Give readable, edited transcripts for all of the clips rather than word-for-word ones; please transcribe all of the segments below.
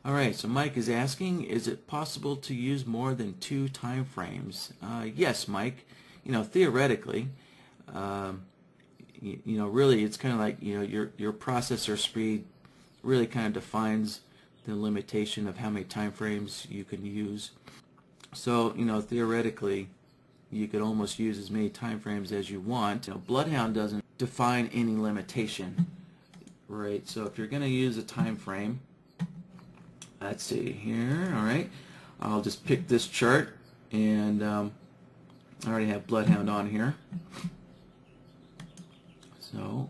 Alright, so Mike is asking, is it possible to use more than 2 time frames? Yes, Mike. Theoretically, really it's kind of like, your processor speed really kind of defines the limitation of how many time frames you can use. So, theoretically, you could almost use as many time frames as you want. BloodHound doesn't define any limitation, right? So if you're going to use a time frame, let's see here. All right, I'll just pick this chart, and I already have BloodHound on here. So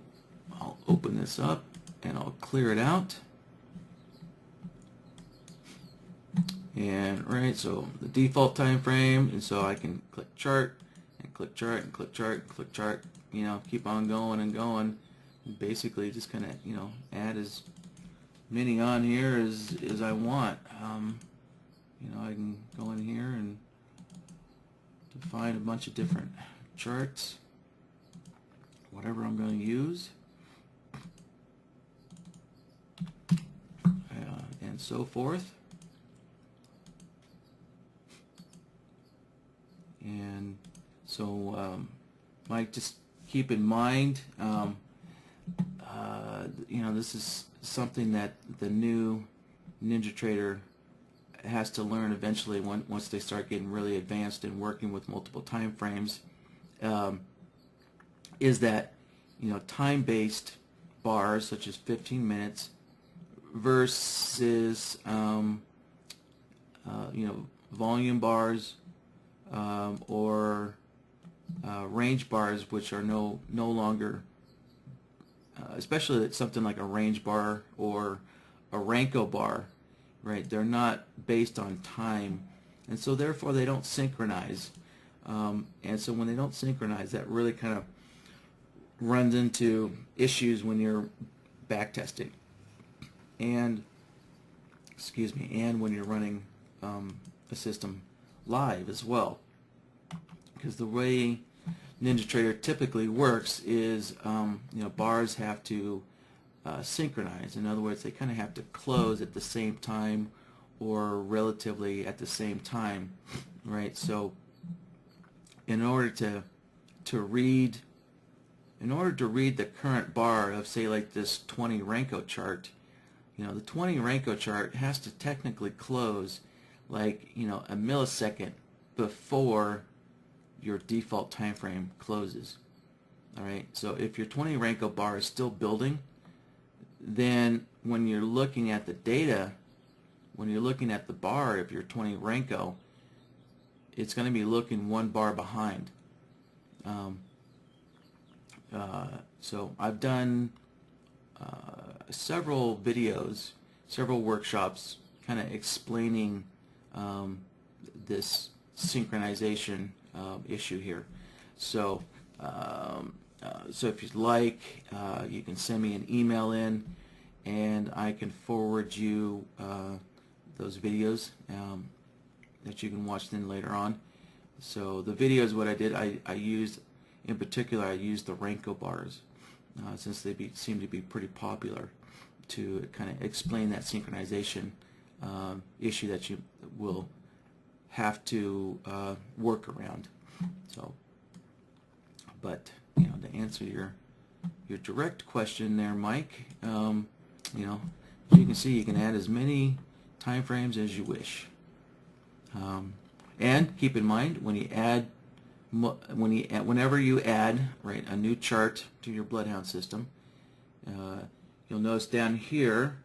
I'll open this up and I'll clear it out. And right, so the default time frame, and so I can click chart and click chart and click chart and click chart. Keep on going and going. And basically, just kind of add as many on here as I want. I can go in here and define a bunch of different charts, whatever I'm going to use, and so forth. And so, Mike, just keep in mind, this is something that the new NinjaTrader has to learn eventually once they start getting really advanced and working with multiple time frames, is that time-based bars such as 15 minutes versus volume bars or range bars, which are no longer, especially something like a range bar or a Renko bar, right? They're not based on time, and so therefore they don't synchronize. And so when they don't synchronize, that really kind of runs into issues when you're back testing, and and when you're running a system live as well, because the way NinjaTrader typically works is bars have to synchronize. In other words, they kind of have to close at the same time or relatively at the same time, right? So in order to read the current bar of, say, like this 20 Renko chart, the 20 Renko chart has to technically close like a millisecond before your default time frame closes. All right, so if your 20 Renko bar is still building, then when you're looking at the data, when you're looking at the bar of your 20 Renko, it's going to be looking one bar behind. So I've done several videos, several workshops kind of explaining this synchronization issue here. So so if you'd like, you can send me an email in, and I can forward you those videos that you can watch then later on. So the videos, what I did, I used, in particular, I used the Renko bars, since they seem to be pretty popular, to kind of explain that synchronization issue that you will have to work around. So, but to answer your direct question there, Mike, as you can see, you can add as many time frames as you wish. And keep in mind, when you add, whenever you add, right, a new chart to your BloodHound system, you'll notice down here,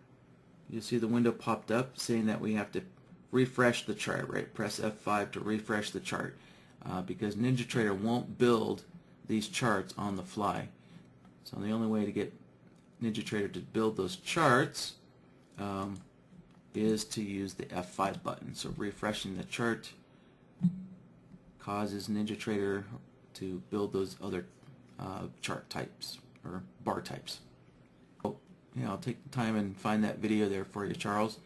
you'll see the window popped up saying that we have to refresh the chart, right? Press F5 to refresh the chart, because NinjaTrader won't build these charts on the fly. So the only way to get NinjaTrader to build those charts is to use the F5 button. So refreshing the chart causes NinjaTrader to build those other chart types or bar types. So, I'll take the time and find that video there for you, Charles.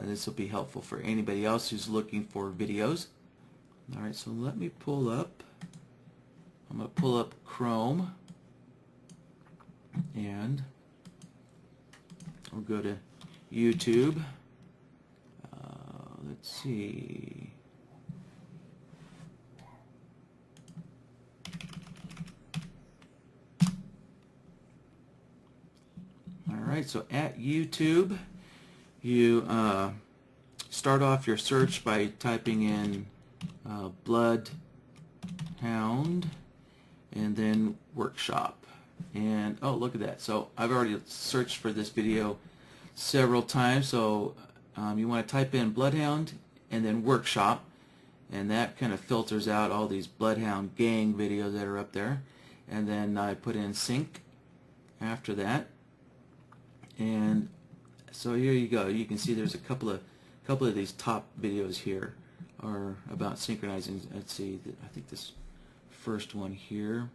This will be helpful for anybody else who's looking for videos. Alright, so let me pull up. I'm going to pull up Chrome, and we'll go to YouTube. let's see. Alright, so at YouTube, you start off your search by typing in bloodhound and then workshop. And oh, look at that. So I've already searched for this video several times. So you want to type in bloodhound and then workshop, and that kind of filters out all these bloodhound gang videos that are up there. And then I put in sync after that. And so here you go. You can see there's a couple of these top videos here are about synchronizing. Let's see. I think this first one here.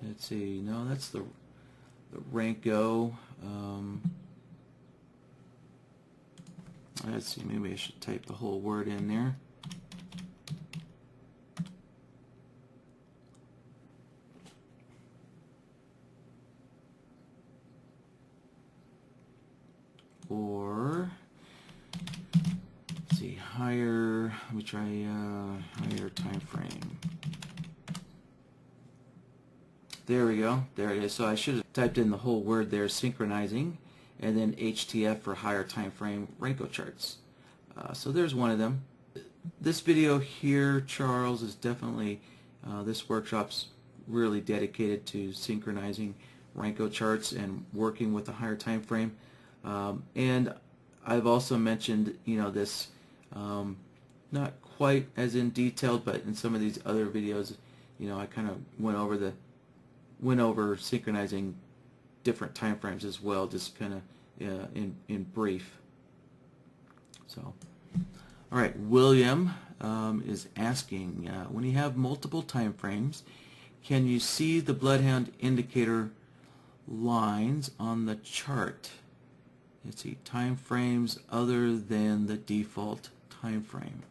Let's see. No, that's the Ranko. Let's see. Maybe I should type the whole word in there. Or let's see, higher. Let me try higher time frame. There we go. There it is. So I should have typed in the whole word there, synchronizing, and then HTF for higher time frame Ranko charts. So there's one of them. This video here, Charles, is definitely this workshop's really dedicated to synchronizing Ranko charts and working with a higher time frame. And I've also mentioned, this not quite as in detail, but in some of these other videos, I kind of went over synchronizing different time frames as well, just kind of in brief. So, all right, William is asking, when you have multiple time frames, can you see the bloodhound indicator lines on the chart? Let's see, time frames other than the default time frame.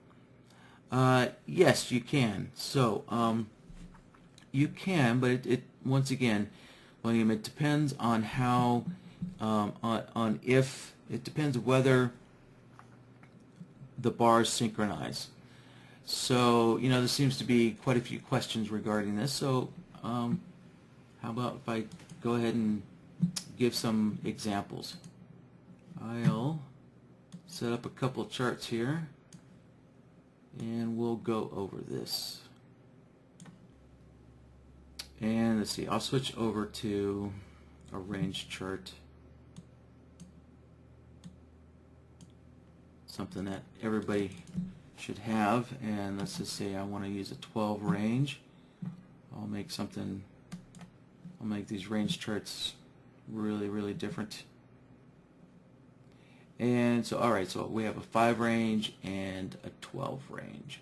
Yes, you can. So you can, but it once again, William, it depends on how on if it depends whether the bars synchronize. So there seems to be quite a few questions regarding this. So how about if I go ahead and give some examples? I'll set up a couple charts here and we'll go over this. And let's see, I'll switch over to a range chart, something that everybody should have. And let's just say I want to use a 12 range. I'll make these range charts really different. And so, all right, so we have a 5 range and a 12 range.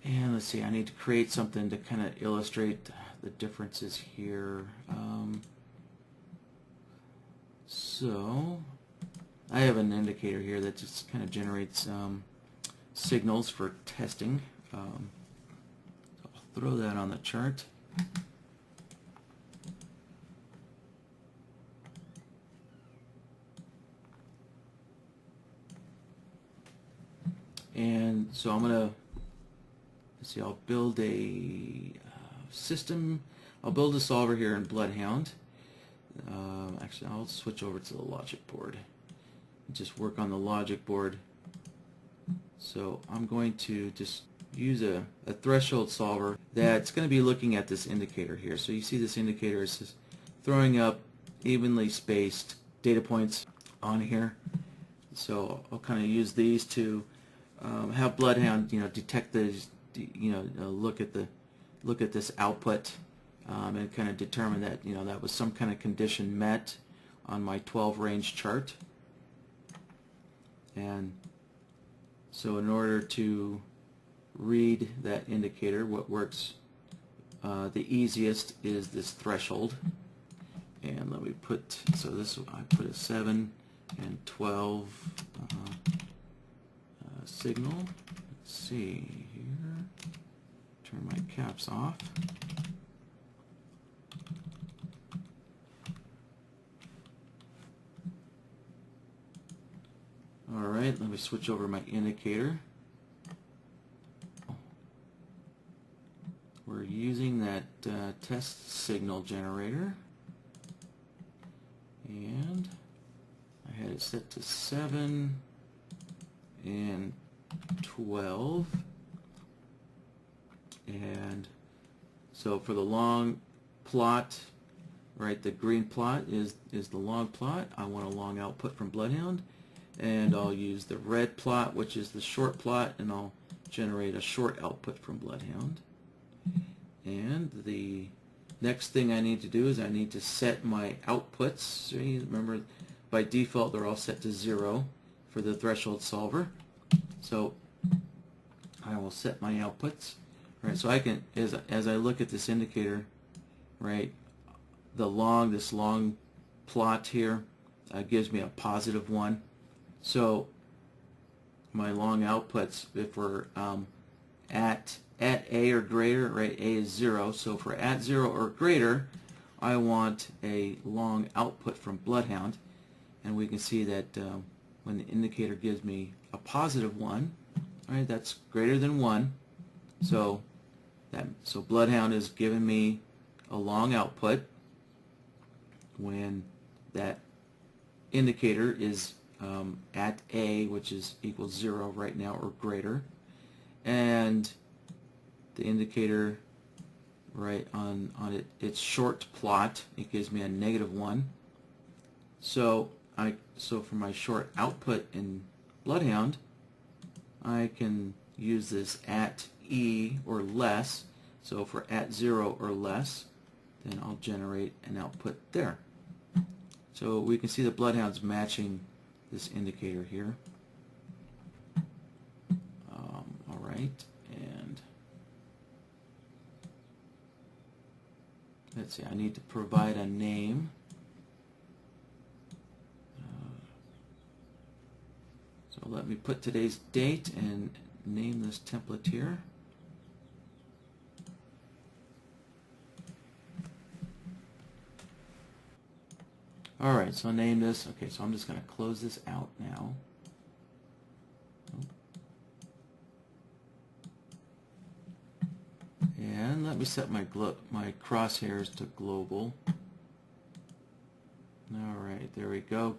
And let's see, I need to create something to kind of illustrate the differences here. So I have an indicator here that just kind of generates signals for testing. So I'll throw that on the chart. And so I'm going to, let's see, I'll build a system. I'll build a solver here in Bloodhound. Actually, I'll switch over to the logic board. Just work on the logic board. So I'm going to just use a threshold solver that's going to be looking at this indicator here. So you see this indicator is just throwing up evenly spaced data points on here. So I'll kind of use these to have Bloodhound, detect these, look at this output and kind of determine that that was some kind of condition met on my 12 range chart. And so in order to read that indicator, what works the easiest is this threshold. And let me put, so this, I put a 7 and 12 signal. Let's see here. Turn my caps off. right, let me switch over my indicator. We're using that test signal generator, and I had it set to 7 and 12, and so for the long plot, right, the green plot is the long plot. I want a long output from BloodHound, and I'll use the red plot, which is the short plot, and I'll generate a short output from BloodHound. And the next thing I need to do is I need to set my outputs. See, remember, by default they're all set to 0 for the threshold solver. So I will set my outputs. Right, so I can, as I look at this indicator, right, this long plot here gives me a positive 1. So my long outputs, if we're at A or greater, right, A is 0, so for at 0 or greater, I want a long output from BloodHound, and we can see that when the indicator gives me a positive 1, right, that's greater than 1, so BloodHound is giving me a long output when that indicator is at A, which is equals 0 right now or greater, and the indicator, right, on its short plot, it gives me a -1. So for my short output in BloodHound, I can use this at E or less. So for at 0 or less, then I'll generate an output there. So we can see the BloodHound's matching this indicator here. All right, and let's see, I need to provide a name. So let me put today's date and name this template here. Alright, so name this. Okay, so I'm just going to close this out now. And let me set my crosshairs to global. Alright, there we go.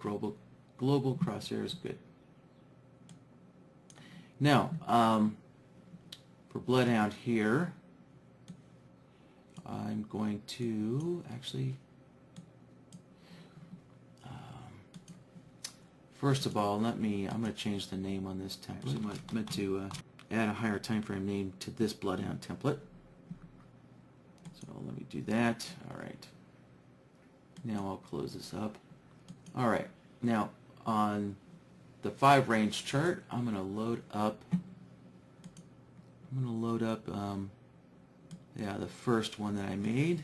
Global crosshairs, good. Now, for BloodHound here, I'm going to actually, first of all, I'm going to change the name on this template. I'm meant to add a higher time frame name to this BloodHound template. So let me do that. All right. Now I'll close this up. All right. Now on the 5 range chart, I'm going to load up. Yeah, the first one that I made.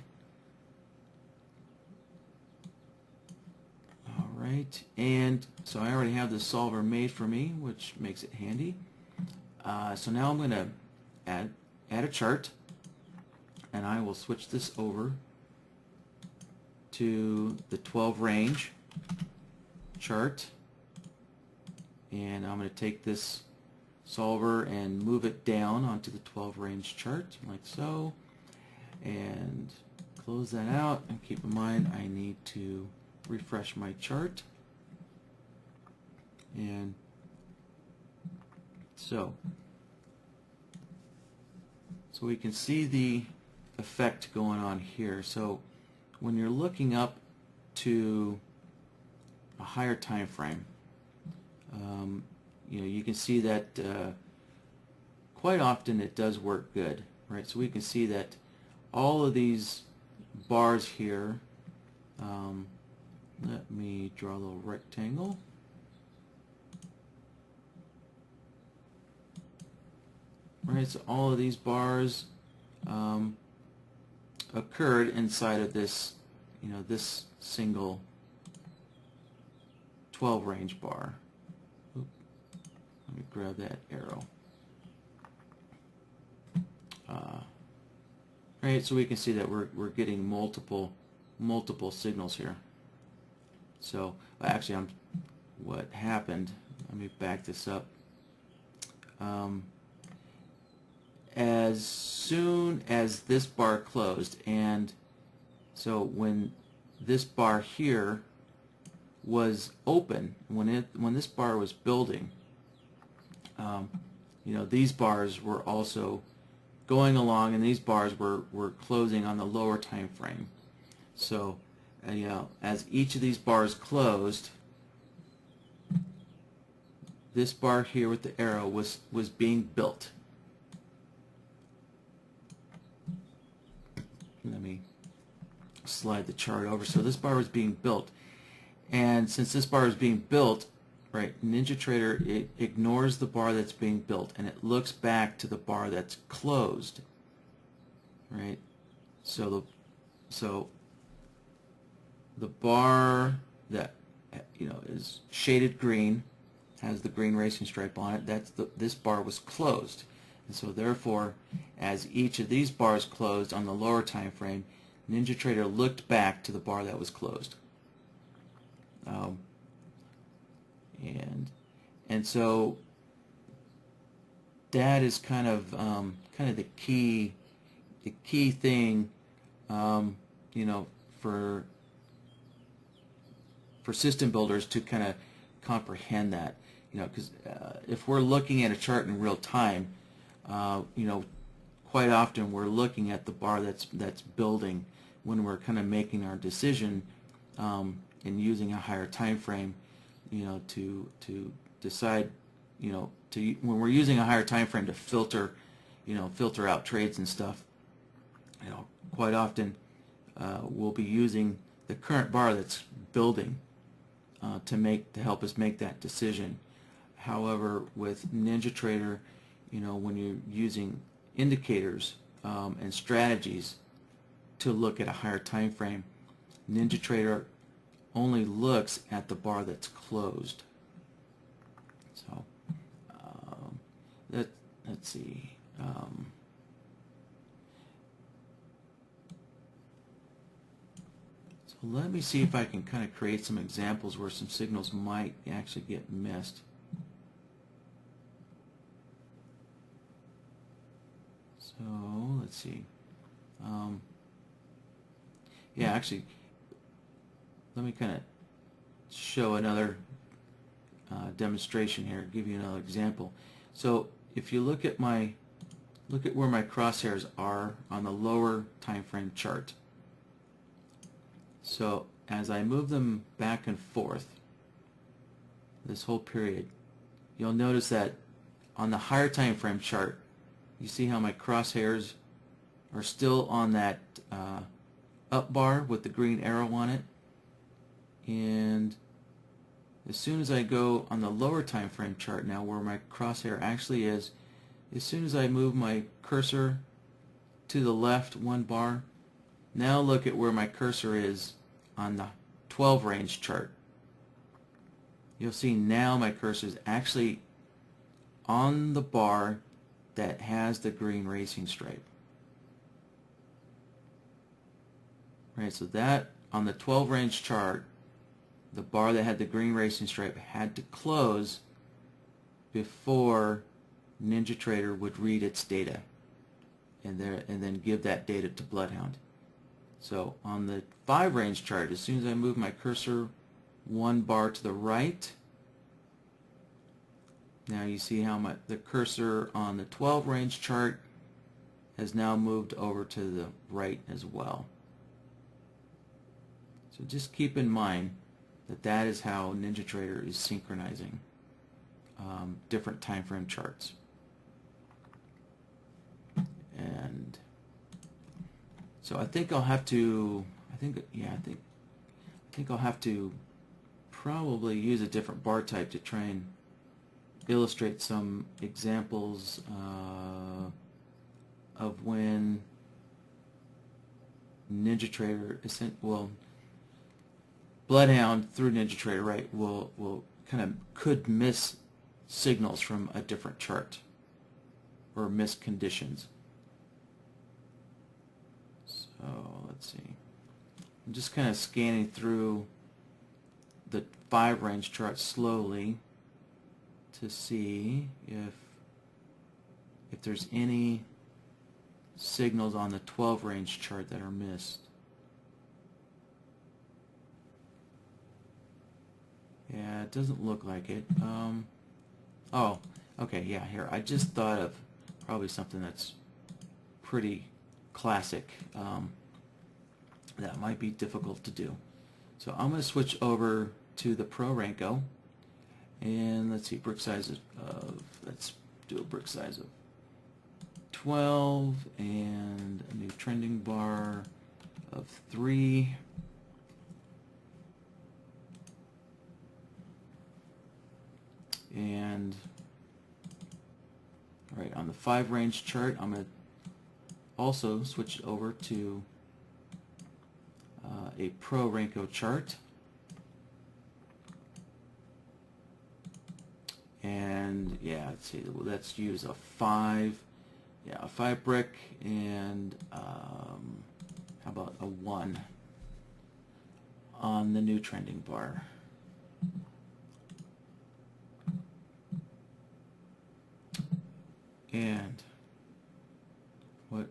Alright, and so I already have the solver made for me, which makes it handy. So now I'm going to add a chart, and I will switch this over to the 12 range chart, and I'm going to take this solver and move it down onto the 12 range chart like so, and close that out, and keep in mind I need to refresh my chart. And so we can see the effect going on here. So when you're looking up to a higher time frame, you can see that quite often it does work good, right? So we can see that all of these bars here, let me draw a little rectangle. Right, so all of these bars occurred inside of this, this single 12 range bar. Oop, let me grab that arrow. Right, so we can see that we're getting multiple signals here. So actually, what happened let me back this up. As soon as this bar closed, and so when this bar here was open, when this bar was building, you know, these bars were also going along, and these bars were closing on the lower time frame. So you know, as each of these bars closed, this bar here with the arrow was being built. Let me slide the chart over. So this bar was being built, and since this bar is being built, right, NinjaTrader, it ignores the bar that's being built and it looks back to the bar that's closed, right? So the bar that, you know, is shaded green, has the green racing stripe on it, this bar was closed. And so therefore, as each of these bars closed on the lower time frame, NinjaTrader looked back to the bar that was closed. And so that is kind of the key thing, you know, for system builders to kind of comprehend that, you know, because if we're looking at a chart in real time, you know, quite often we're looking at the bar that's building when we're kind of making our decision and using a higher time frame, you know, to decide, you know, when we're using a higher time frame to filter, you know, filter out trades and stuff. You know, quite often we'll be using the current bar that's building to help us make that decision. However, with NinjaTrader, you know, when you're using indicators and strategies to look at a higher time frame, NinjaTrader only looks at the bar that's closed. So let's see. So let me see if I can kind of create some examples where some signals might actually get missed. So let's see. Yeah, actually, let me kind of show another demonstration here. Give you another example. So if you look at where my crosshairs are on the lower time frame chart. So as I move them back and forth this whole period, you'll notice that on the higher time frame chart, you see how my crosshairs are still on that up bar with the green arrow on it, and as soon as I go on the lower time frame chart now, where my crosshair actually is, as soon as I move my cursor to the left one bar, now look at where my cursor is on the 12 range chart. You'll see now my cursor is actually on the bar that has the green racing stripe. Right, so that on the 12 range chart, the bar that had the green racing stripe had to close before NinjaTrader would read its data and then give that data to BloodHound. So on the 5 range chart, as soon as I move my cursor one bar to the right, now you see how the cursor on the 12 range chart has now moved over to the right as well. So just keep in mind that is how NinjaTrader is synchronizing different time frame charts. And so I think I'll have to, I think I'll have to probably use a different bar type to try and illustrate some examples of when NinjaTrader BloodHound through NinjaTrader, right, will kind of could miss signals from a different chart or miss conditions. So let's see. I'm just kind of scanning through the 5 range chart slowly. to see if there's any signals on the 12 range chart that are missed. Yeah, it doesn't look like it. Oh, okay, yeah, here. I just thought of probably something that's pretty classic that might be difficult to do. So I'm going to switch over to the Pro Ranko, and let's see, brick size of, let's do a brick size of 12 and a new trending bar of 3. And all right, on the 5 range chart, I'm going to also switch over to a Pro Ranko chart. And yeah, let's see, let's use a 5, yeah, a 5 brick, and how about a 1 on the new trending bar. And what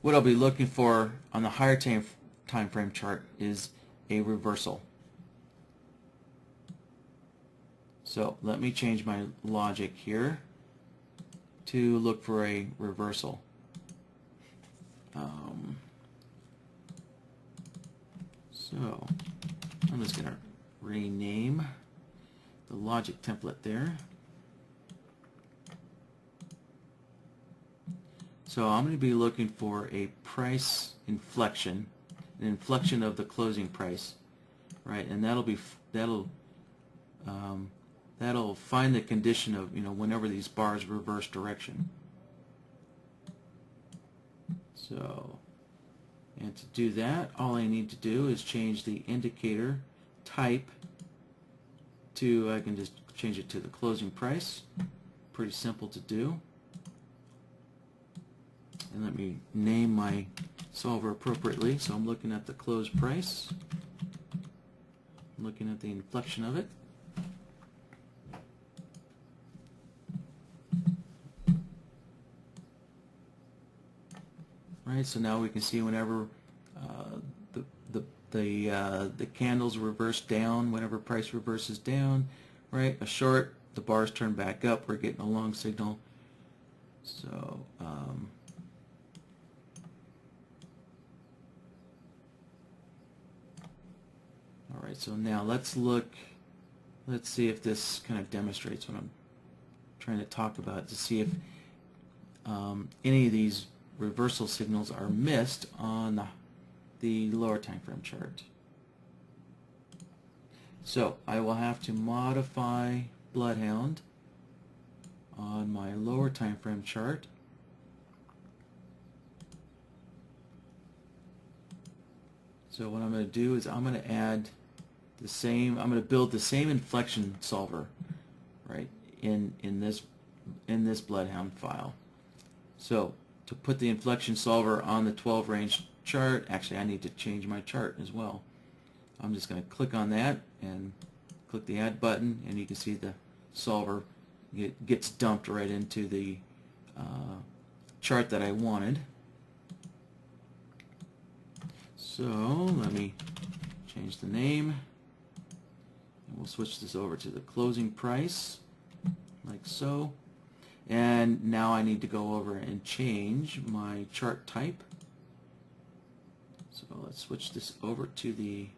I'll be looking for on the higher time frame chart is a reversal. So let me change my logic here to look for a reversal. So I'm just going to rename the logic template there. So I'm going to be looking for a price inflection, an inflection of the closing price, right? And that'll find the condition of, whenever these bars reverse direction. So, and to do that, all I need to do is change the indicator type to, I can just change it to the closing price. Pretty simple to do. And let me name my solver appropriately. So I'm looking at the close price. I'm looking at the inflection of it. Right, so now we can see whenever the candles reverse down, whenever price reverses down, right? A short, the bars turn back up. We're getting a long signal. So all right, so now let's see if this kind of demonstrates what I'm trying to talk about, to see if any of these reversal signals are missed on the lower time frame chart. So I will have to modify BloodHound on my lower time frame chart. So what I'm going to do is I'm going to add the same, I'm going to build the same inflection solver, right, in this BloodHound file. So to put the inflection solver on the 12 range chart, actually I need to change my chart as well. I'm just going to click on that and click the add button, and you can see the solver gets dumped right into the chart that I wanted. So let me change the name, and we'll switch this over to the closing price, like so. And now I need to go over and change my chart type. So let's switch this over to the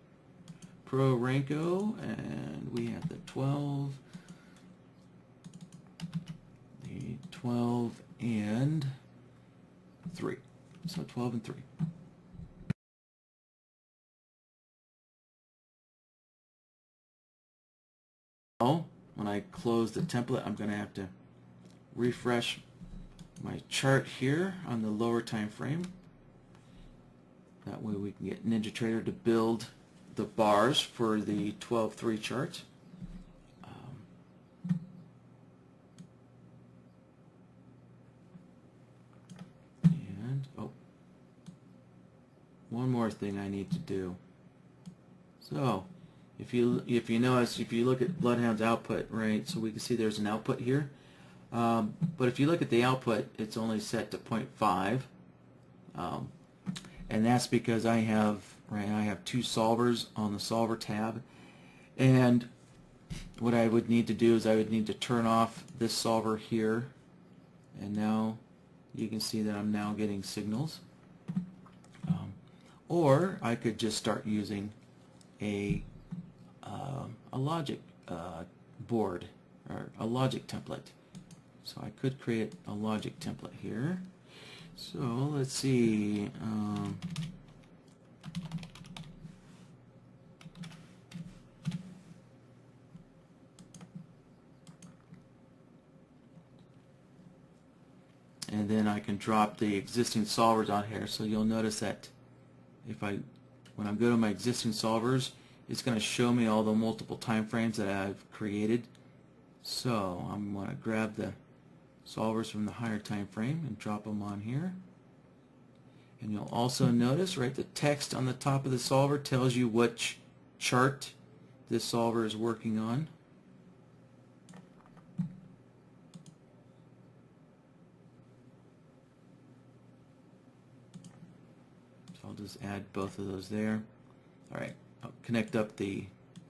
Pro Ranko, and we have the 12 and 3. So 12 and 3. When I close the template, I'm going to have to refresh my chart here on the lower time frame. That way we can get NinjaTrader to build the bars for the 12-3 chart. And one more thing I need to do. So if you notice, if you look at BloodHound's output, right, so we can see there's an output here. But if you look at the output, it's only set to 0.5, and that's because I have two solvers on the solver tab, and what I would need to do is I would need to turn off this solver here, and now you can see that I'm now getting signals. Or I could just start using a logic board or a logic template. So I could create a logic template here. So let's see. And then I can drop the existing solvers on here. So you'll notice that when I go to my existing solvers, it's going to show me all the multiple time frames that I've created. So I'm going to grab the solvers from the higher time frame and drop them on here. And you'll also notice, right, the text on the top of the solver tells you which chart this solver is working on. So I'll just add both of those there. All right, I'll connect up the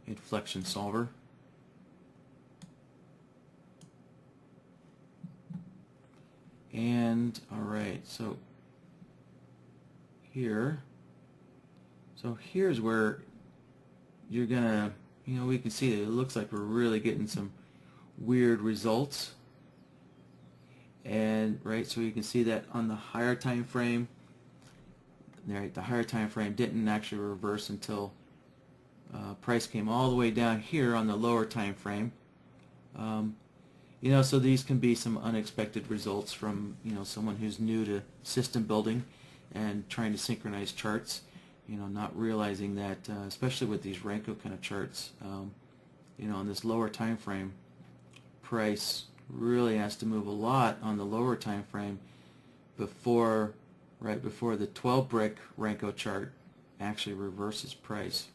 inflection solver. And all right, so here's where you're gonna, we can see that it looks like we're really getting some weird results. And right, so you can see that on the higher time frame, right, the higher time frame didn't actually reverse until price came all the way down here on the lower time frame. So these can be some unexpected results from someone who's new to system building and trying to synchronize charts. Not realizing that, especially with these Renko kind of charts, on this lower time frame, price really has to move a lot on the lower time frame before the 12 brick Renko chart actually reverses price.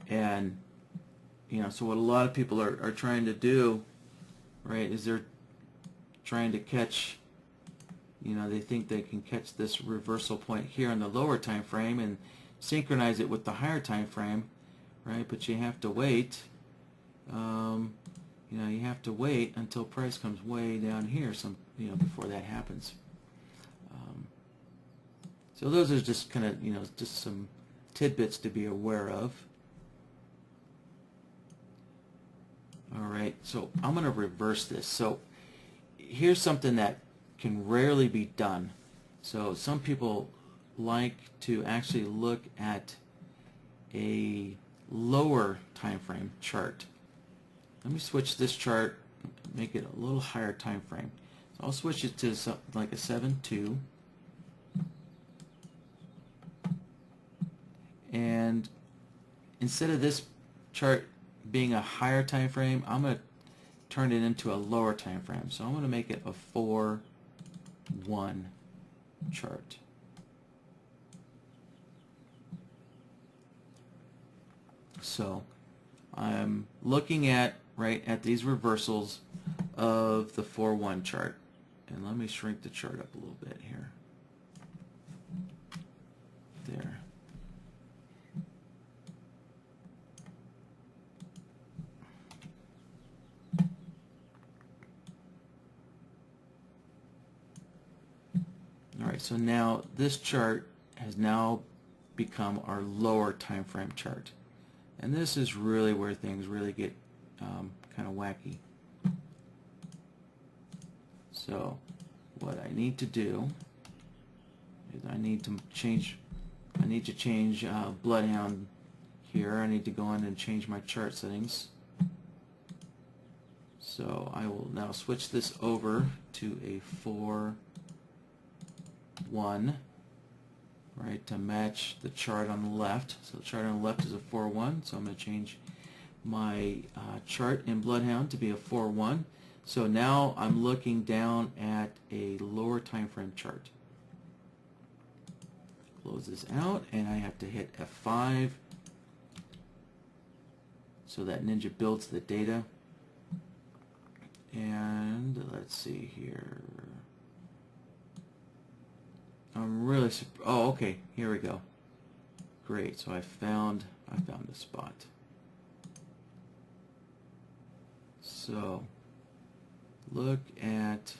And so what a lot of people are trying to do, right, is they're trying to catch, they think they can catch this reversal point here on the lower time frame and synchronize it with the higher time frame, right? But you have to wait. You have to wait until price comes way down here, before that happens. So those are just kind of, just some tidbits to be aware of. Alright, so I'm going to reverse this. So here's something that can rarely be done. So some people like to actually look at a lower time frame chart. Let me switch this chart, make it a little higher time frame. So I'll switch it to something like a 7-2. And instead of this chart being a higher time frame, I'm going to turn it into a lower time frame. So I'm going to make it a 4-1 chart. So I'm looking at these reversals of the 4-1 chart. And let me shrink the chart up a little bit here. There. Alright, so now this chart has now become our lower time frame chart. And this is really where things really get kind of wacky. So what I need to do is I need to change BloodHound here. I need to go in and change my chart settings. So I will now switch this over to a 4-1, right, to match the chart on the left. So the chart on the left is a 4-1, so I'm going to change my chart in BloodHound to be a 4-1. So now I'm looking down at a lower time frame chart. close this out, and I have to hit F5 so that Ninja builds the data. And let's see here. I'm really oh, okay, here we go. Great. So I found the spot. So look at,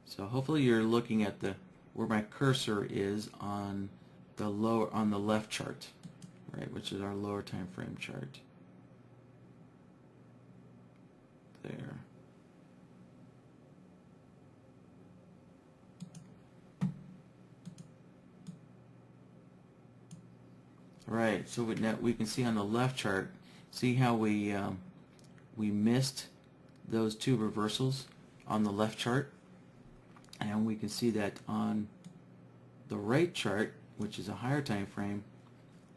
so hopefully you're looking at the where my cursor is on the left chart, right, which is our lower time frame chart. There. All right, so we can see on the left chart, see how we missed those two reversals on the left chart, and we can see that on the right chart, which is a higher time frame,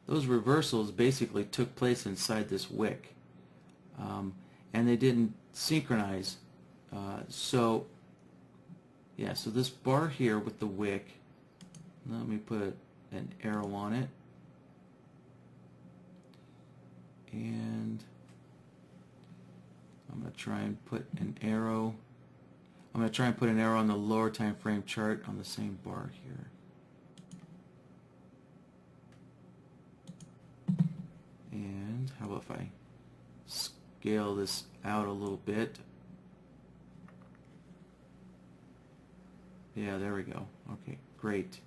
those reversals basically took place inside this wick, and they didn't synchronize. So yeah, so this bar here with the wick, let me put an arrow on it, and I'm going to try and put an arrow. I'm going to try and put an arrow on the lower time frame chart on the same bar here. And how about if I scale this out a little bit? Yeah, there we go. Okay, great.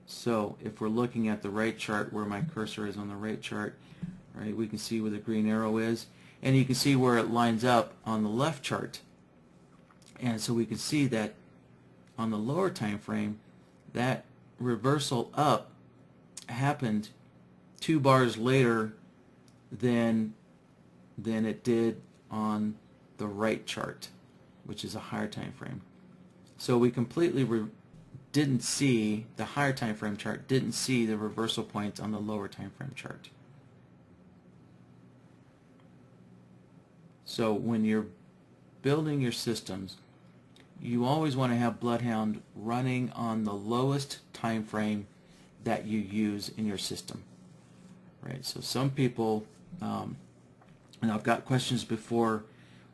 So if we're looking at the right chart, where my cursor is on the right chart, right, we can see where the green arrow is, and you can see where it lines up on the left chart. And so we can see that on the lower time frame, that reversal up happened 2 bars later than it did on the right chart, which is a higher time frame. So we completely didn't see, the higher time frame chart didn't see the reversal points on the lower time frame chart. So when you're building your systems, you always want to have BloodHound running on the lowest time frame that you use in your system, right? So some people, and I've got questions before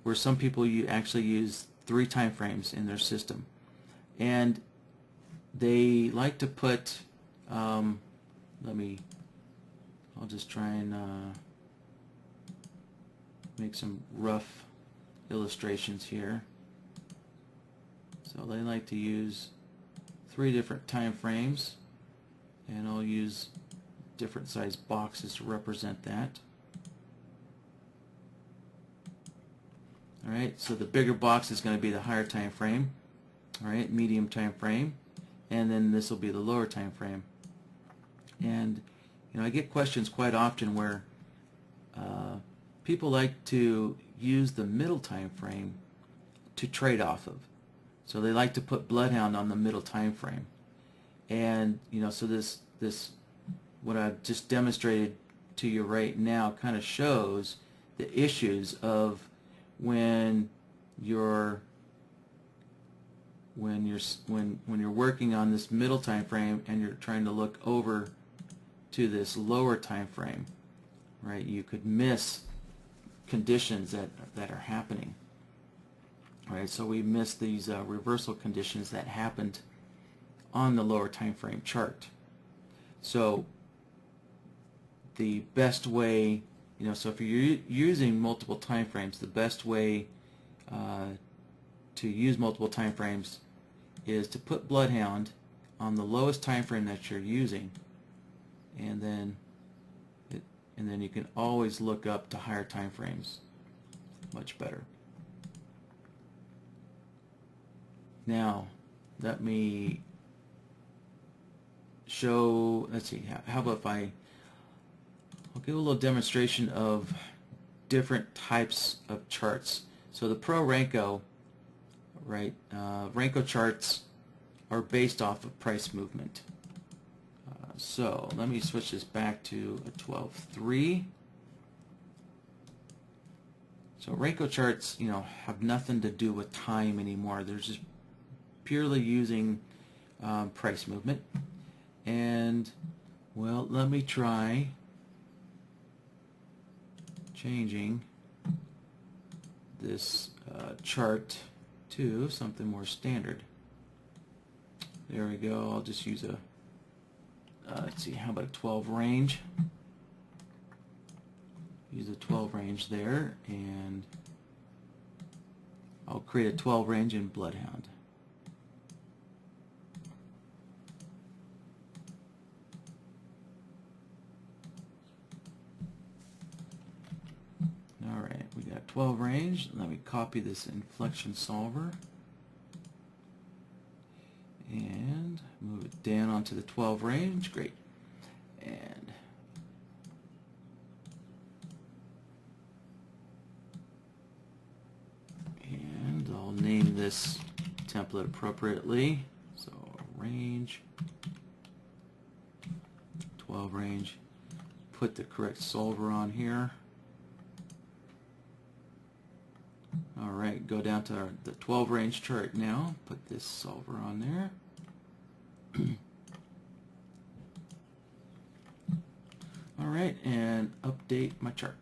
where some people actually use 3 time frames in their system, and they like to put, I'll just try and make some rough illustrations here. So they like to use 3 different time frames, and I'll use different size boxes to represent that. Alright, so the bigger box is going to be the higher time frame, alright, medium time frame, and then this will be the lower time frame. And you know, I get questions quite often where people like to use the middle time frame to trade off of. So they like to put BloodHound on the middle time frame. And you know, so this what I've just demonstrated to you right now kind of shows the issues of when you're working on this middle time frame and you're trying to look over to this lower time frame, right? You could miss conditions that are happening, right? So we miss these reversal conditions that happened on the lower time frame chart. So the best way, you know, so if you're using multiple time frames, the best way to use multiple time frames is to put BloodHound on the lowest time frame that you're using, and then you can always look up to higher time frames. Much better. Now let me show, let's see, how about if I'll give a little demonstration of different types of charts. So the Pro Renko, right, Renko charts are based off of price movement. So let me switch this back to a 12.3. So Renko charts, you know, have nothing to do with time anymore. They're just purely using price movement. And well, let me try changing this chart to something more standard. There we go. I'll just use a let's see, how about a 12 range? Use a 12 range there, and I'll create a 12 range in BloodHound. Alright, we got 12 range. Let me copy this inflection solver and move it down onto the 12 range. Great. And I'll name this template appropriately. So range, 12 range. Put the correct solver on here. Alright, go down to the 12 range chart now. Put this solver on there. Alright, and update my chart.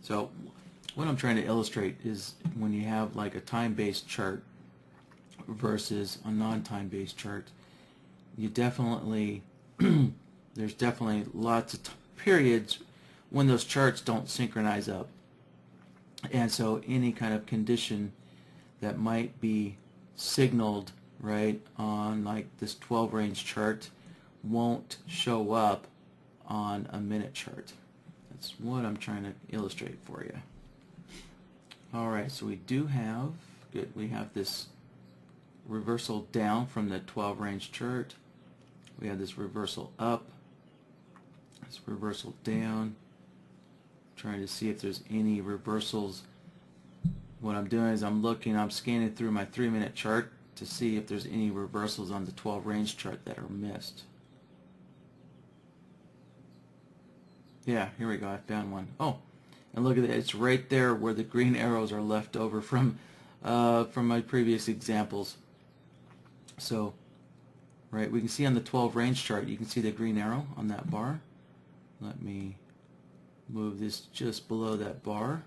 So what I'm trying to illustrate is when you have like a time-based chart versus a non-time-based chart, you definitely there's definitely lots of periods when those charts don't synchronize up, and so any kind of condition that might be signaled right on like this 12 range chart won't show up on a minute chart. That's what I'm trying to illustrate for you. Alright, so we do have, good, we have this reversal down from the 12 range chart. We have this reversal up, this reversal down. Trying to see if there's any reversals. What I'm doing is I'm scanning through my 3-minute chart to see if there's any reversals on the 12 range chart that are missed. Yeah, here we go, I found one. Oh, and look at it, it's right there where the green arrows are left over from my previous examples. So, right, we can see on the 12 range chart, you can see the green arrow on that bar. Let me move this just below that bar.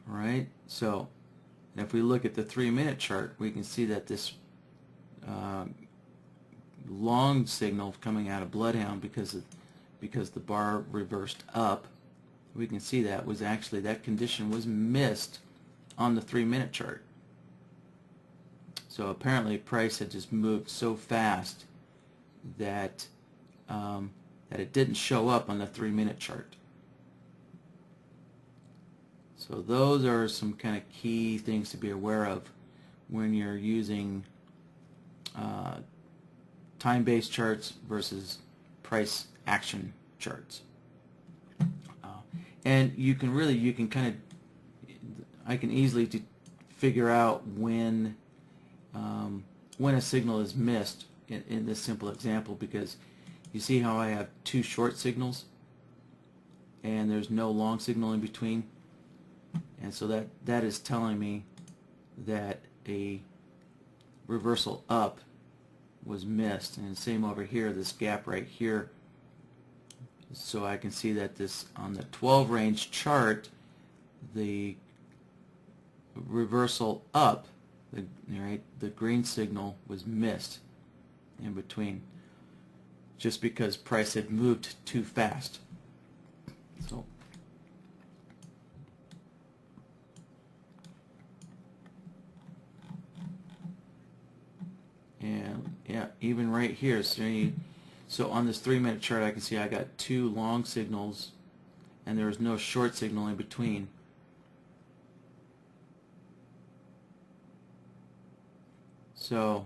Alright, so and if we look at the 3-minute chart, we can see that this long signal coming out of BloodHound because the bar reversed up, we can see that was actually, that condition was missed on the 3-minute chart. So apparently price had just moved so fast that that it didn't show up on the 3-minute chart. So those are some kind of key things to be aware of when you're using time-based charts versus price action charts. And you can kind of, I can easily figure out when a signal is missed in this simple example, because you see how I have 2 short signals and there's no long signal in between, and so that is telling me that a reversal up was missed. And same over here, this gap right here. So I can see that this on the 12 range chart, the reversal up, the green signal was missed in between, just because price had moved too fast. So and yeah, even right here, so on this 3-minute chart I can see I got 2 long signals and there was no short signal in between. So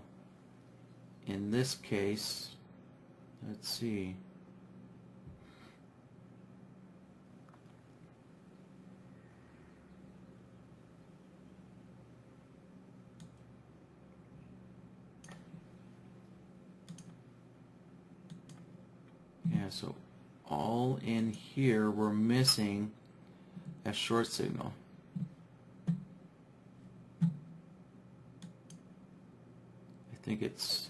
in this case, let's see, Yeah, so all in here we're missing a short signal. I think it's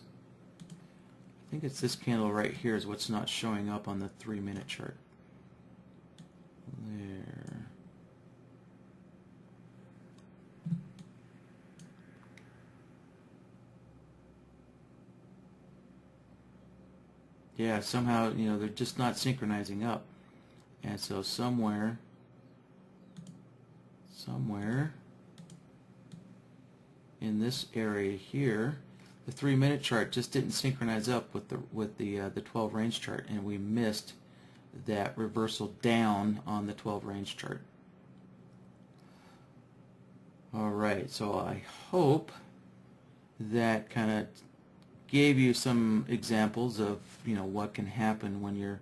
this candle right here is what's not showing up on the 3-minute chart. There. Yeah, somehow, they're just not synchronizing up. And so somewhere in this area here, the 3-minute chart just didn't synchronize up with the 12 range chart, and we missed that reversal down on the 12 range chart. All right, so I hope that kind of gave you some examples of what can happen when you're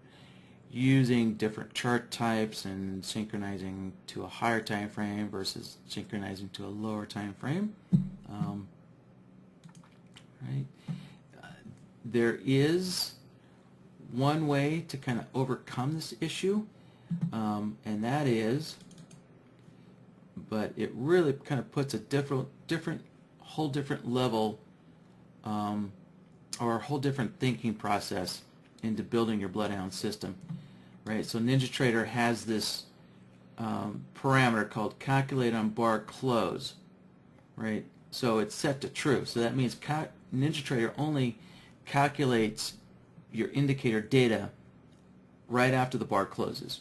using different chart types and synchronizing to a higher time frame versus synchronizing to a lower time frame. Right? There is one way to kind of overcome this issue, and that is, but it really kind of puts a whole different level or a whole different thinking process into building your BloodHound system, right? So NinjaTrader has this parameter called calculate on bar close, right? So it's set to true. So that means NinjaTrader only calculates your indicator data right after the bar closes.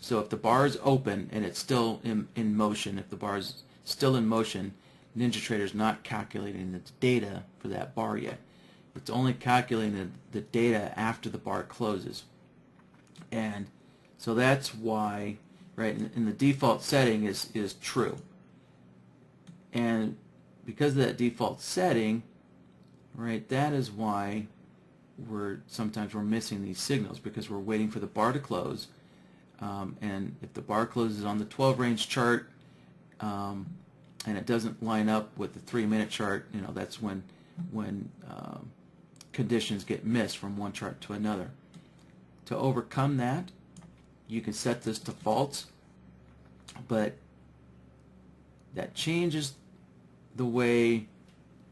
So if the bar is open and it's still in motion, if the bar is still in motion, NinjaTrader is not calculating the data for that bar yet. It's only calculating the data after the bar closes. And so that's why, right, in the default setting is true. And because of that default setting, right, that is why sometimes we're missing these signals, because we're waiting for the bar to close. And if the bar closes on the 12 range chart and it doesn't line up with the 3-minute chart, that's when conditions get missed from one chart to another. To overcome that, you can set this to false, but that changes the way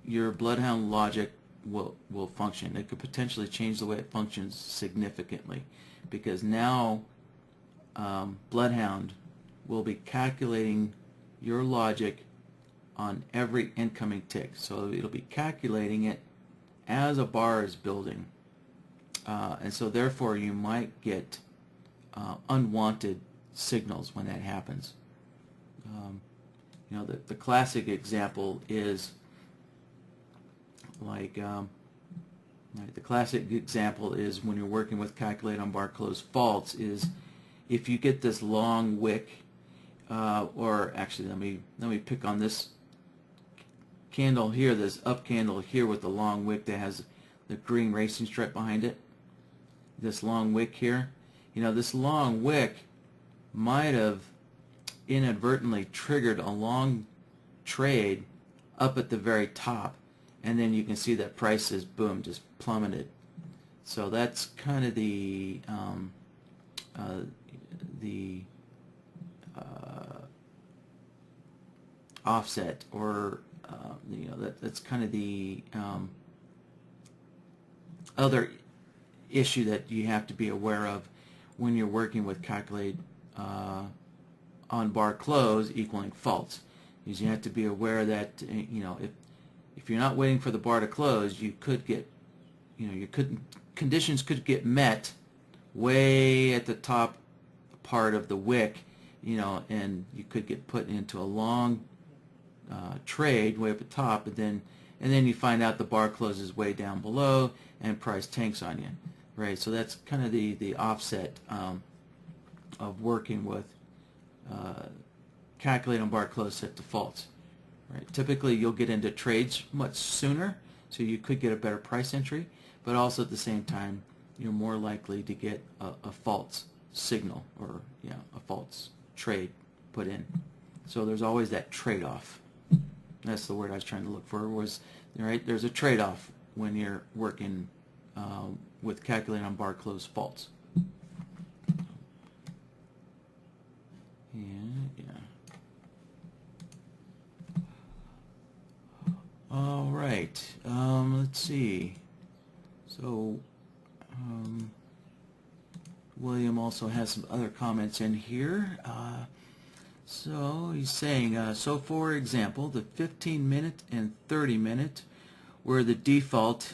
your BloodHound logic will function. It could potentially change the way it functions significantly, because now BloodHound will be calculating your logic on every incoming tick. So it'll be calculating it as a bar is building, and so therefore you might get unwanted signals when that happens. The classic example is like the classic example is when you're working with calculate on bar close false is if you get this long wick, or actually let me pick on this candle here, this up candle here with the long wick that has the green racing stripe behind it. This long wick here, this long wick might have inadvertently triggered a long trade up at the very top, and then you can see that prices, boom, just plummeted. So that's kind of the offset, or that's kind of the other issue that you have to be aware of when you're working with calculate on bar close equaling false. Is you have to be aware that if you're not waiting for the bar to close, you could get conditions could get met way at the top part of the wick, and you could get put into a long trade way up at top, and then you find out the bar closes way down below and price tanks on you, right? So that's kind of the offset of working with calculate on bar close set to false, right? Typically you'll get into trades much sooner, so you could get a better price entry, but also at the same time you're more likely to get a false signal, or a false trade put in. So there's always that trade-off. That's the word I was trying to look for, was, right, there's a trade-off when you're working with calculate on bar close false. Yeah. All right. Let's see. So, William also has some other comments in here. So he's saying, so for example, the 15-minute and 30-minute where the default,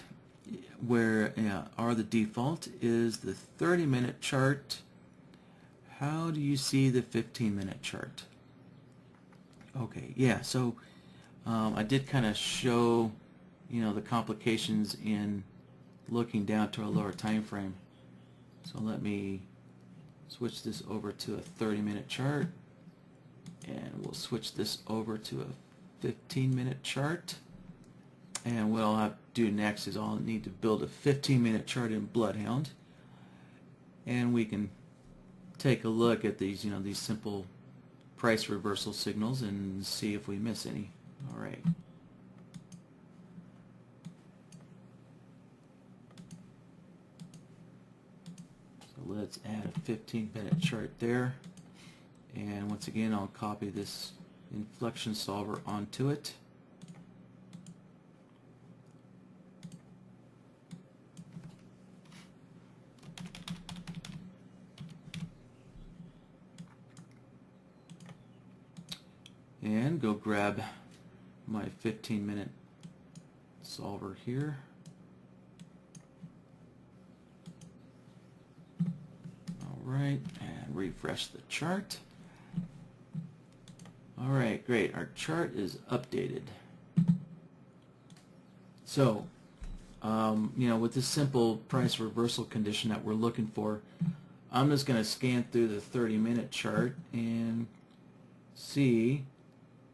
is the 30-minute chart. How do you see the 15-minute chart? Okay, yeah, so I did kind of show, the complications in looking down to a lower time frame. So let me switch this over to a 30-minute chart, and we'll switch this over to a 15-minute chart. And what I'll have to do next is I'll need to build a 15-minute chart in BloodHound, and we can take a look at these, these simple price reversal signals and see if we miss any. All right. So let's add a 15-minute chart there, and once again I'll copy this inflection solver onto it. And go grab my 15-minute solver here. Alright, and refresh the chart. Alright, great. Our chart is updated. So, with this simple price reversal condition that we're looking for, I'm just going to scan through the 30-minute chart and see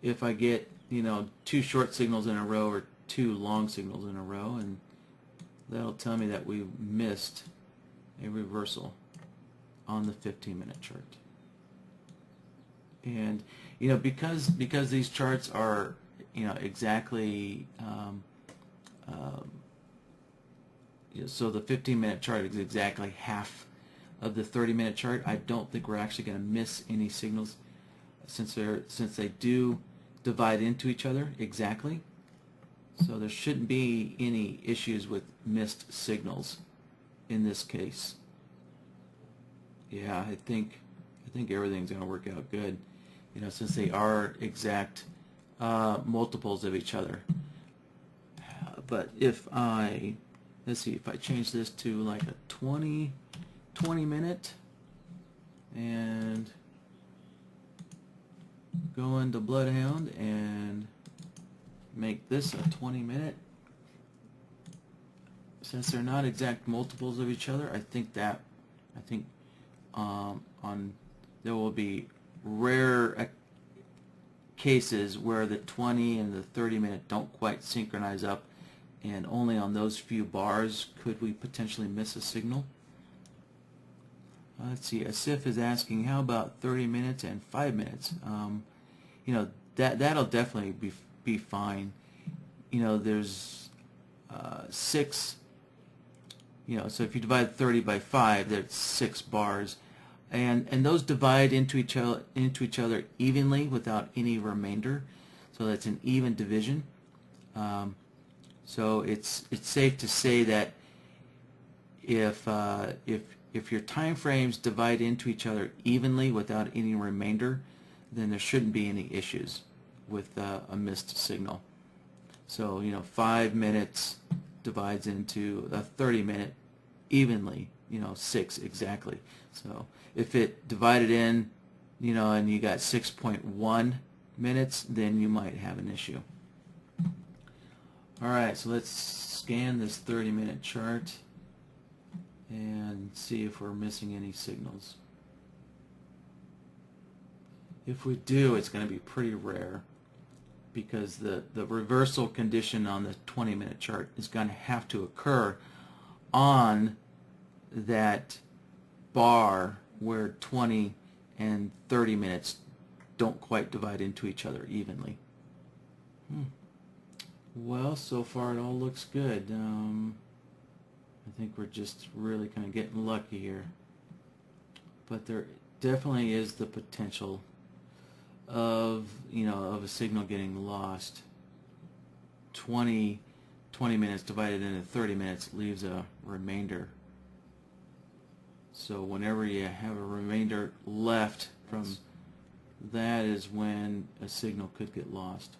if I get, 2 short signals in a row or 2 long signals in a row, and that'll tell me that we missed a reversal on the 15-minute chart. And because these charts are exactly so the 15-minute chart is exactly half of the 30-minute chart, I don't think we're actually going to miss any signals since they do divide into each other exactly. So there shouldn't be any issues with missed signals in this case. Yeah, I think everything's going to work out good, since they are exact multiples of each other. But if let's see, if I change this to like a 20 minute and go into BloodHound and make this a 20-minute, since they're not exact multiples of each other, I think there will be rare cases where the 20 and the 30-minute don't quite synchronize up, and only on those few bars could we potentially miss a signal. Let's see, Asif is asking, how about 30 minutes and 5 minutes? That'll definitely be fine. There's 6. So if you divide 30 by 5, there's 6 bars, and those divide into each other evenly without any remainder. So that's an even division. So it's safe to say that if your time frames divide into each other evenly without any remainder, then there shouldn't be any issues with a missed signal. So 5 minutes divides into a 30-minute evenly, 6 exactly. So if it divided in, and you got 6.1 minutes, then you might have an issue. Alright, so let's scan this 30-minute chart and see if we're missing any signals. If we do, it's going to be pretty rare, because the reversal condition on the 20-minute chart is going to have to occur on that bar where 20 and 30 minutes don't quite divide into each other evenly. Well, so far it all looks good. I think we're just really kind of getting lucky here. But there definitely is the potential of of a signal getting lost. 20 minutes divided into 30 minutes leaves a remainder. So whenever you have a remainder left from that is when a signal could get lost.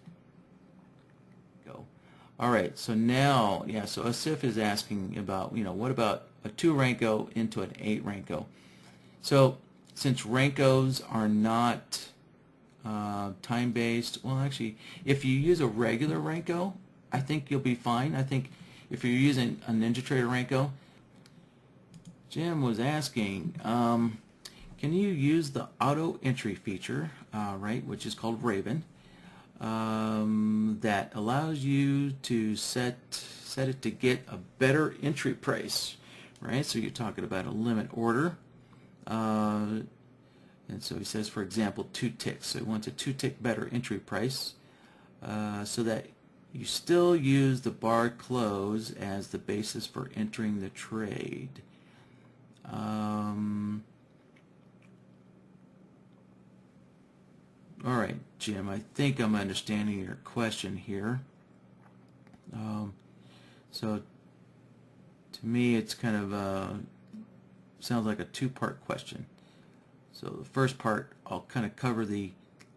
Go. All right, so now, yeah, so Asif is asking about, what about a 2 Renko into an 8 Renko? So since Renkos are not time-based, well, actually, if you use a regular Renko, I think you'll be fine. I think if you're using a NinjaTrader Renko, Jim was asking, can you use the auto entry feature, right, which is called Raven, that allows you to set it to get a better entry price, right? So you're talking about a limit order, and so he says, for example, 2 ticks. So he wants a 2 tick better entry price, so that you still use the bar close as the basis for entering the trade. All right, Jim, I think I'm understanding your question here. So to me, it's kind of sounds like a 2-part question. So the first part, I'll kind of cover the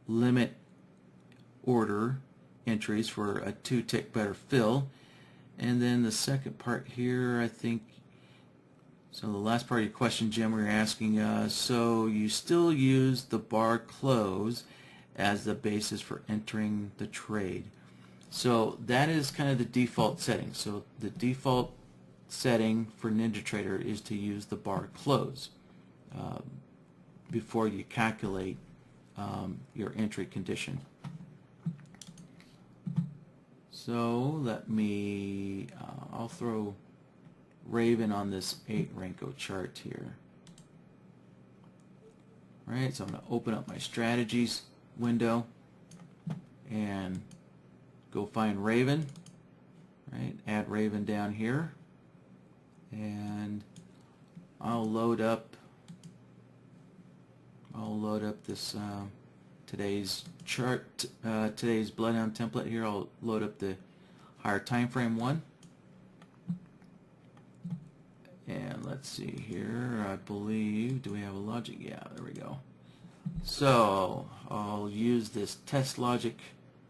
limit order entries for a 2 tick better fill, and then the second part here, I think. So the last part of your question, Jim, we were asking, so you still use the bar close as the basis for entering the trade. So that is kind of the default setting. So the default setting for NinjaTrader is to use the bar close before you calculate your entry condition. So let me, I'll throw Raven on this 8 Renko chart here. All right, so I'm going to open up my strategies window and go find Raven, right? Add Raven down here, and I'll load up this today's chart, today's BloodHound template here. I'll load up the higher time frame one. And let's see here, I believe, do we have a logic? Yeah, there we go. So I'll use this test logic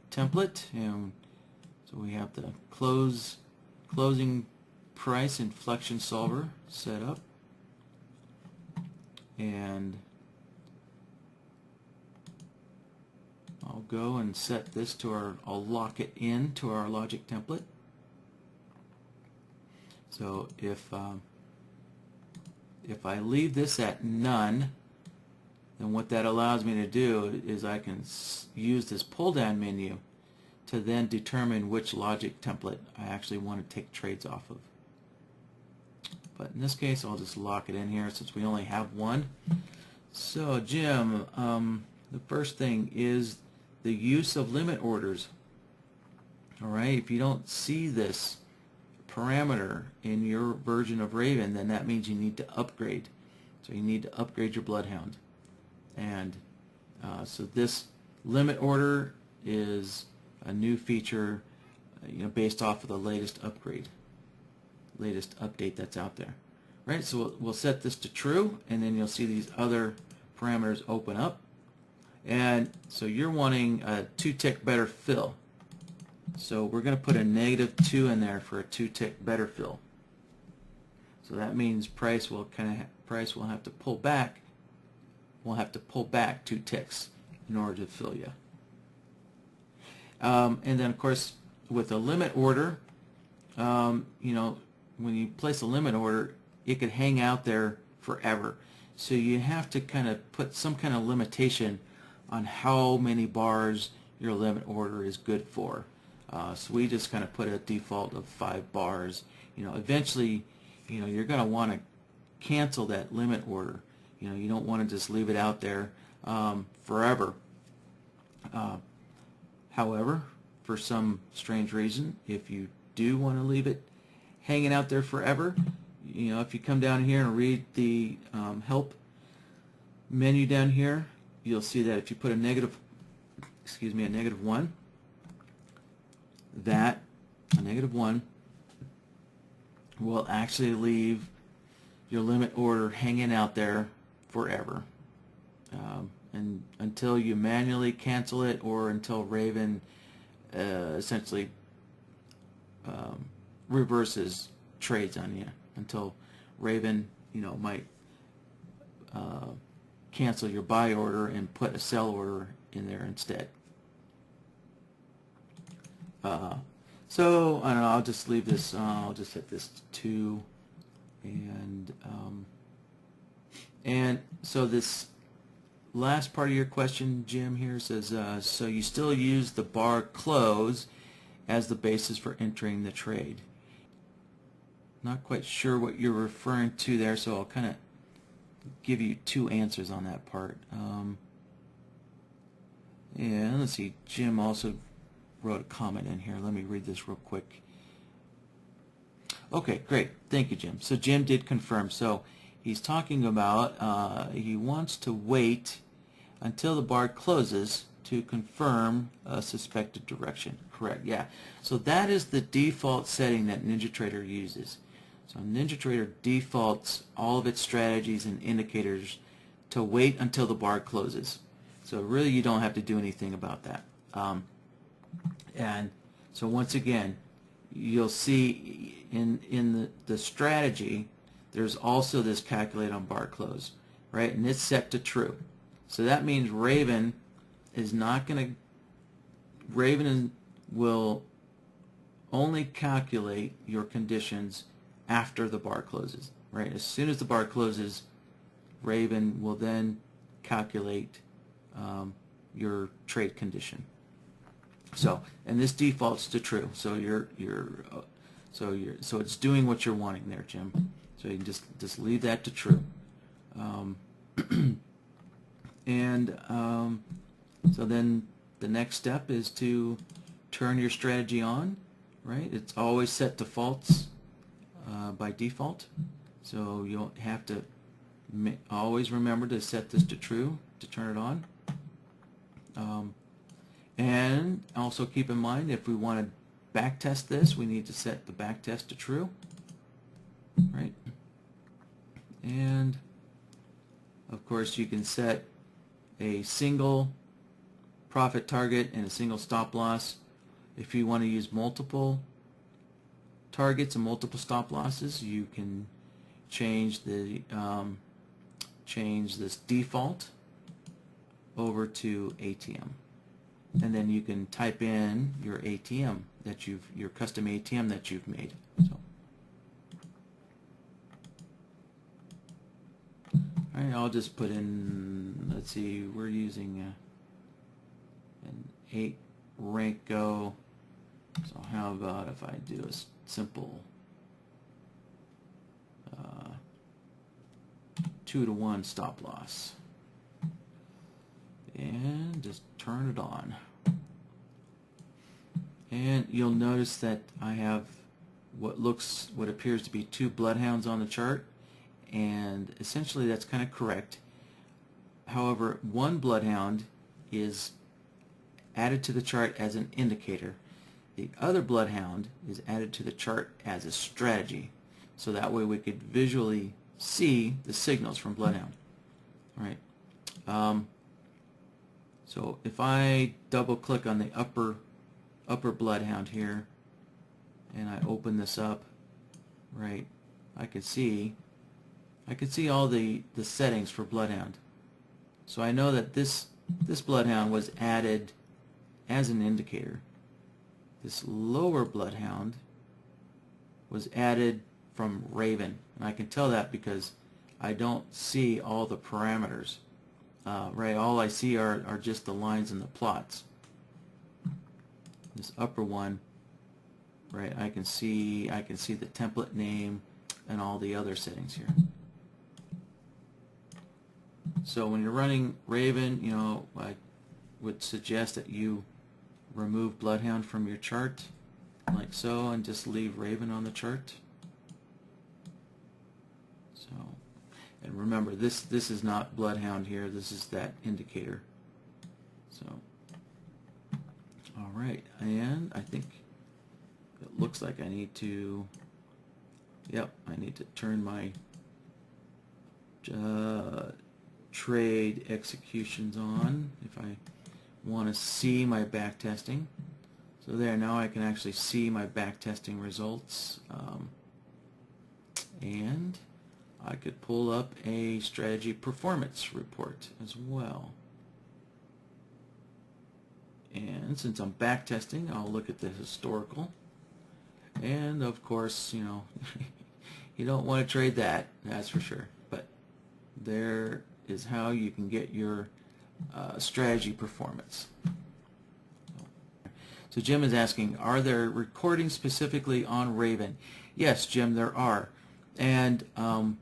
template, and so we have the closing price inflection solver set up, and I'll go and set this to I'll lock it in to our logic template. So if I leave this at none, then what that allows me to do is I can use this pull down menu to then determine which logic template I actually want to take trades off of. But in this case, I'll just lock it in here since we only have one. So Jim, the first thing is the use of limit orders. All right, if you don't see this parameter in your version of Raven, then that means you need to upgrade. So you need to upgrade your BloodHound. And so this limit order is a new feature, based off of the latest update that's out there. Right, so we'll set this to true, and then you'll see these other parameters open up. And so you're wanting a 2 tick better fill. So we're going to put a -2 in there for a 2 tick better fill. So that means price will have to pull back. We'll have to pull back 2 ticks in order to fill you. And then of course with a limit order, when you place a limit order, it could hang out there forever. So you have to kind of put some kind of limitation on how many bars your limit order is good for. So we just kind of put a default of 5 bars. Eventually, you're going to want to cancel that limit order. You don't want to just leave it out there forever. However, for some strange reason, if you do want to leave it hanging out there forever, if you come down here and read the help menu down here, you'll see that if you put a excuse me, a -1, that a -1 will actually leave your limit order hanging out there forever, and until you manually cancel it, or until Raven essentially reverses trades on you, until Raven, might cancel your buy order and put a sell order in there instead. So I don't know, I'll just leave this, I'll just set this to 2, and so this last part of your question, Jim, here says, so you still use the bar close as the basis for entering the trade. Not quite sure what you're referring to there, so I'll kind of give you 2 answers on that part. And let's see, Jim also wrote a comment in here. Let me read this real quick. Okay, great. Thank you, Jim. So Jim did confirm. So he's talking about he wants to wait until the bar closes to confirm a suspected direction. Correct, yeah. So that is the default setting that NinjaTrader uses. So NinjaTrader defaults all of its strategies and indicators to wait until the bar closes. So really you don't have to do anything about that. And so once again, you'll see in the strategy, there's also this calculate on bar close, right? And it's set to true. So that means Raven is not going to, Raven will only calculate your conditions after the bar closes, right? As soon as the bar closes, Raven will then calculate your trade condition. So, and this defaults to true. So so it's doing what you're wanting there, Jim. So you can just leave that to true. So then the next step is to turn your strategy on, right? It's always set to false by default, so you don't have to always remember to set this to true to turn it on. And also keep in mind, if we want to back test this, we need to set the back test to true, right? And of course you can set a single profit target and a single stop loss. If you want to use multiple targets and multiple stop losses, you can change the change this default over to ATM, and then you can type in your ATM that your custom ATM that you've made. So, all right, I'll just put in, let's see, we're using an 8 rank go. So how about if I do a simple 2-to-1 stop loss and just turn it on. And you'll notice that I have what appears to be 2 bloodhounds on the chart, and essentially that's kind of correct. However, one bloodhound is added to the chart as an indicator. The other bloodhound is added to the chart as a strategy, so that way we could visually see the signals from bloodhound. All right. So if I double click on the upper bloodhound here and I open this up, right, I can see all the settings for bloodhound. So I know that this bloodhound was added as an indicator. This lower bloodhound was added from Raven, and I can tell that because I don't see all the parameters. Right, all I see are just the lines and the plots. This upper one, right, I can see the template name and all the other settings here. So when you're running Raven, I would suggest that you remove bloodhound from your chart like so and just leave Raven on the chart. So, and remember, this is not bloodhound here, this is that indicator. So All right, and I think it looks like I need to, yep, I need to turn my trade executions on if I want to see my back testing. So there, now I can actually see my back testing results, and I could pull up a strategy performance report as well. And since I'm back testing, I'll look at the historical. And of course, you know, you don't want to trade that, that's for sure. But there is how you can get your strategy performance. So Jim is asking, are there recordings specifically on Raven? Yes, Jim, there are. And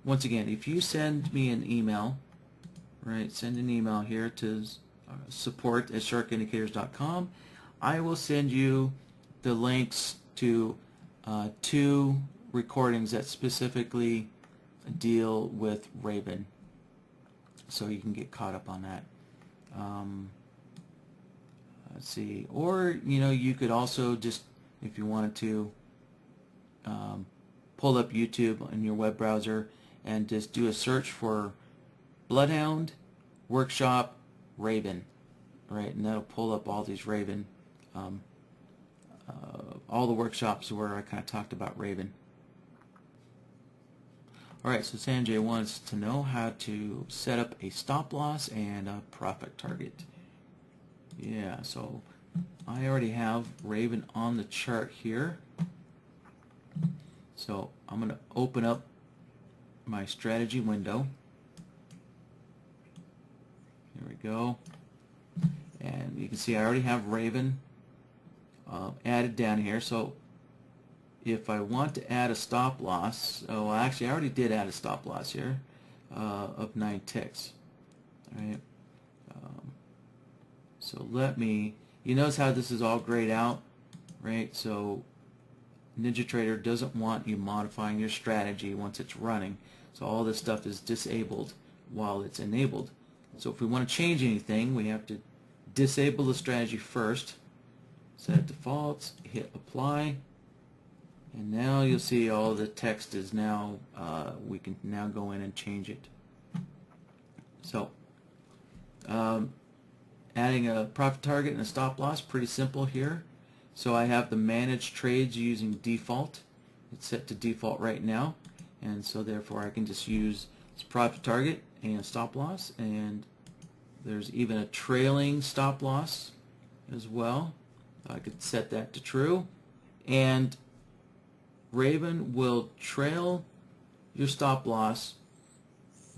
once again, if you send me an email, right, send an email here to support@sharkindicators.com, I will send you the links to 2 recordings that specifically deal with Raven, so you can get caught up on that. Let's see, or you know, you could also just, if you wanted to, pull up YouTube in your web browser and just do a search for BloodHound Workshop Raven, right, and that'll pull up all these Raven, all the workshops where I kind of talked about Raven. Alright, so Sanjay wants to know how to set up a stop loss and a profit target. Yeah, so I already have Raven on the chart here. So I'm going to open up my strategy window. Here we go. And you can see I already have Raven added down here. So if I want to add a stop loss, oh, actually I already did add a stop loss here of 9 ticks. All right. So let me, you notice how this is all grayed out, right? So NinjaTrader doesn't want you modifying your strategy once it's running. So all this stuff is disabled while it's enabled. So if we want to change anything, we have to disable the strategy first, set defaults, hit apply, and now you'll see all the text is now, we can now go in and change it. So adding a profit target and a stop loss, pretty simple here. So I have the manage trades using default. It's set to default right now, and so therefore I can just use this profit target and stop loss, and there's even a trailing stop loss as well. I could set that to true, and Raven will trail your stop loss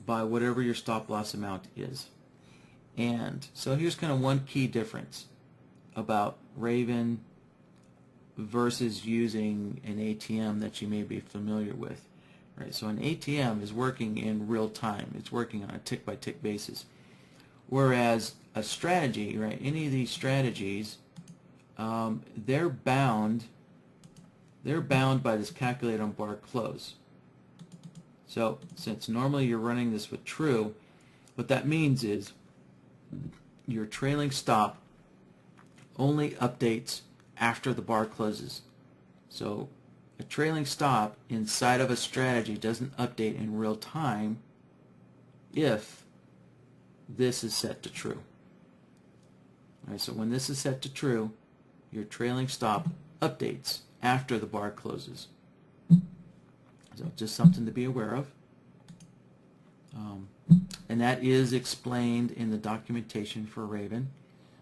by whatever your stop loss amount is. And so here's kind of one key difference about Raven versus using an ATM that you may be familiar with. Right? So an ATM is working in real time. It's working on a tick-by-tick basis. Whereas a strategy, right, any of these strategies, they're bound by this calculate on bar close. So since normally you're running this with true, what that means is your trailing stop only updates after the bar closes. So a trailing stop inside of a strategy doesn't update in real time if this is set to true. All right, so when this is set to true, your trailing stop updates after the bar closes. So just something to be aware of. And that is explained in the documentation for Raven.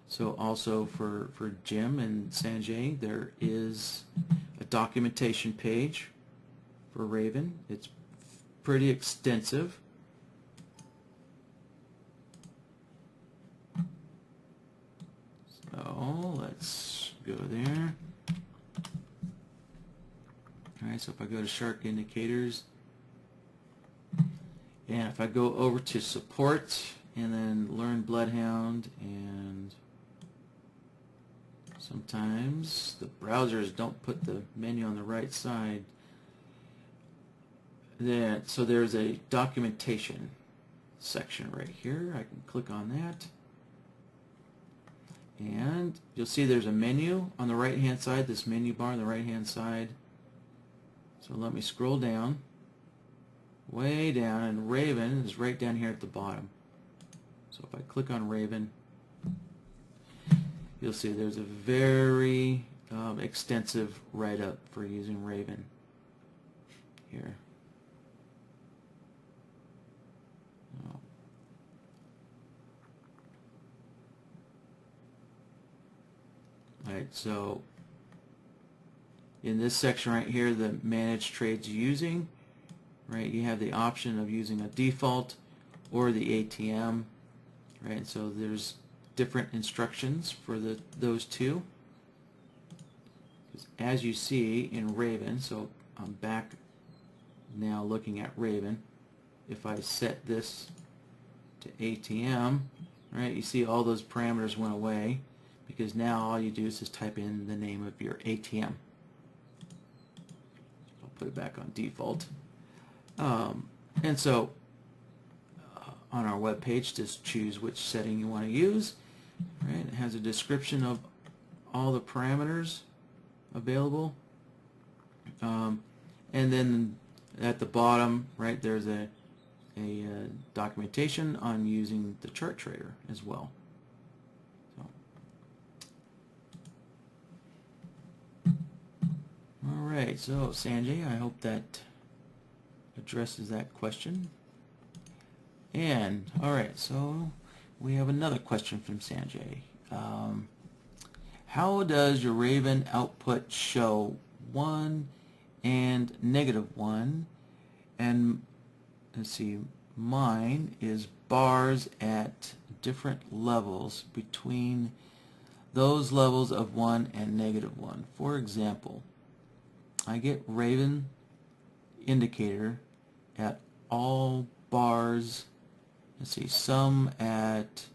So also for Jim and Sanjay, there is a documentation page for Raven. It's pretty extensive. So let's go there. Alright, so if I go to Shark Indicators, and if I go over to support and then learn BloodHound, and sometimes the browsers don't put the menu on the right side. So there's a documentation section right here. I can click on that. And you'll see there's a menu on the right hand side, this menu bar on the right hand side. So let me scroll down, way down, and Raven is right down here at the bottom. So if I click on Raven, you'll see there's a very extensive write-up for using Raven here. Alright, so in this section right here, the manage trades using, right, you have the option of using a default or the ATM, right? So there's different instructions for those two. As you see in Raven, so I'm back now looking at Raven. If I set this to ATM, right, you see all those parameters went away, because now all you do is just type in the name of your ATM. I'll put it back on default. And so on our web page, just choose which setting you want to use. Right? It has a description of all the parameters available. And then at the bottom, right, there's a documentation on using the chart trader as well. Alright, so Sanjay, I hope that addresses that question. And, alright, so we have another question from Sanjay. How does your Raven output show 1 and -1? And let's see, mine is bars at different levels between those levels of 1 and -1. For example, I get Raven indicator at all bars. Let's see, some at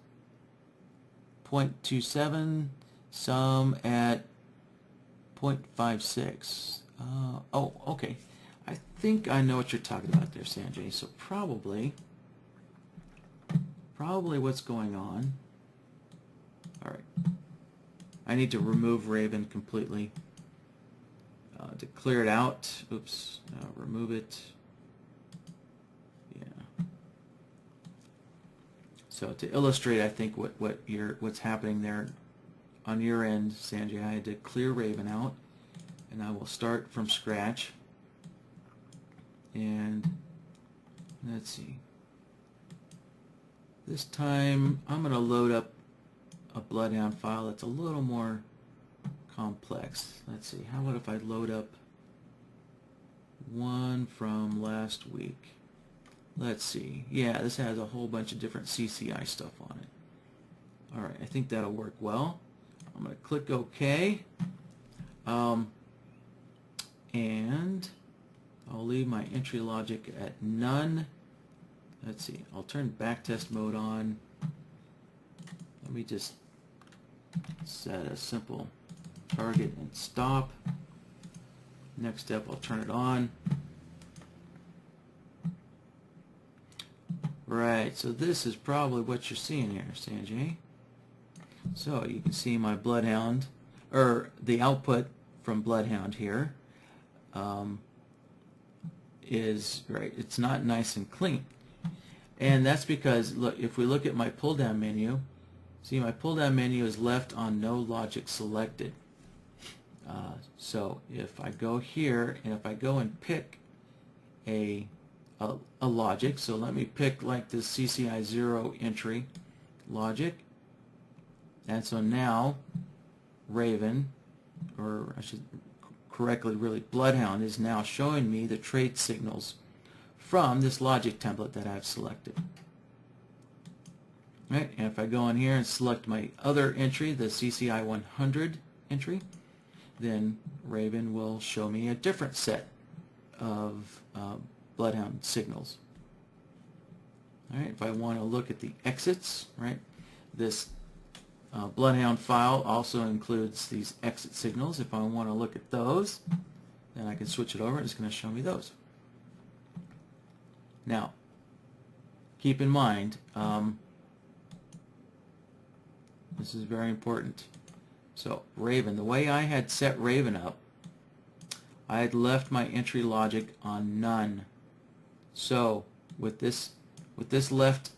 0.27, some at 0.56. Oh, okay. I think I know what you're talking about there, Sanjay. So probably what's going on. All right. I need to remove Raven completely. To clear it out, oops, remove it. Yeah. So to illustrate, I think what's happening there on your end, Sanjay, I had to clear Raven out, and I will start from scratch. And let's see. This time I'm going to load up a BloodHound file that's a little more complex. Let's see, how about if I load up one from last week? Let's see. Yeah, this has a whole bunch of different CCI stuff on it. Alright, I think that'll work well. I'm going to click OK. And I'll leave my entry logic at none. Let's see, I'll turn backtest mode on. Let me just set a simple target and stop. Next step, I'll turn it on. Right, so this is probably what you're seeing here, Sanjay. So you can see my BloodHound, or the output from BloodHound here is, right, it's not nice and clean. And that's because, look, if we look at my pull down menu, see my pull down menu is left on no logic selected. So if I go here and if I go and pick a logic, so let me pick like this CCI 0 entry logic, and so now Raven, or I should correctly really BloodHound, is now showing me the trade signals from this logic template that I've selected. Right, and if I go in here and select my other entry, the CCI 100 entry, then Raven will show me a different set of BloodHound signals. All right, if I want to look at the exits, right, this BloodHound file also includes these exit signals. If I want to look at those, then I can switch it over and it's going to show me those. Now, keep in mind, This is very important. So Raven, the way I had set Raven up, I had left my entry logic on none. So with this left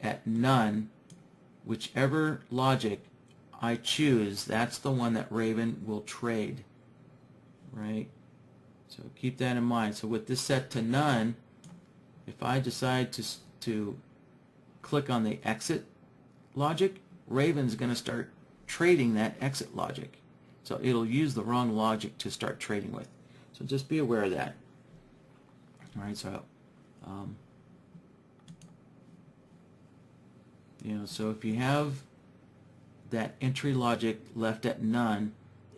at none, whichever logic I choose, that's the one that Raven will trade, right? So keep that in mind. So with this set to none, if I decide to click on the exit logic, Raven's going to start trading that exit logic. So it'll use the wrong logic to start trading with. So just be aware of that. All right, so so if you have that entry logic left at none,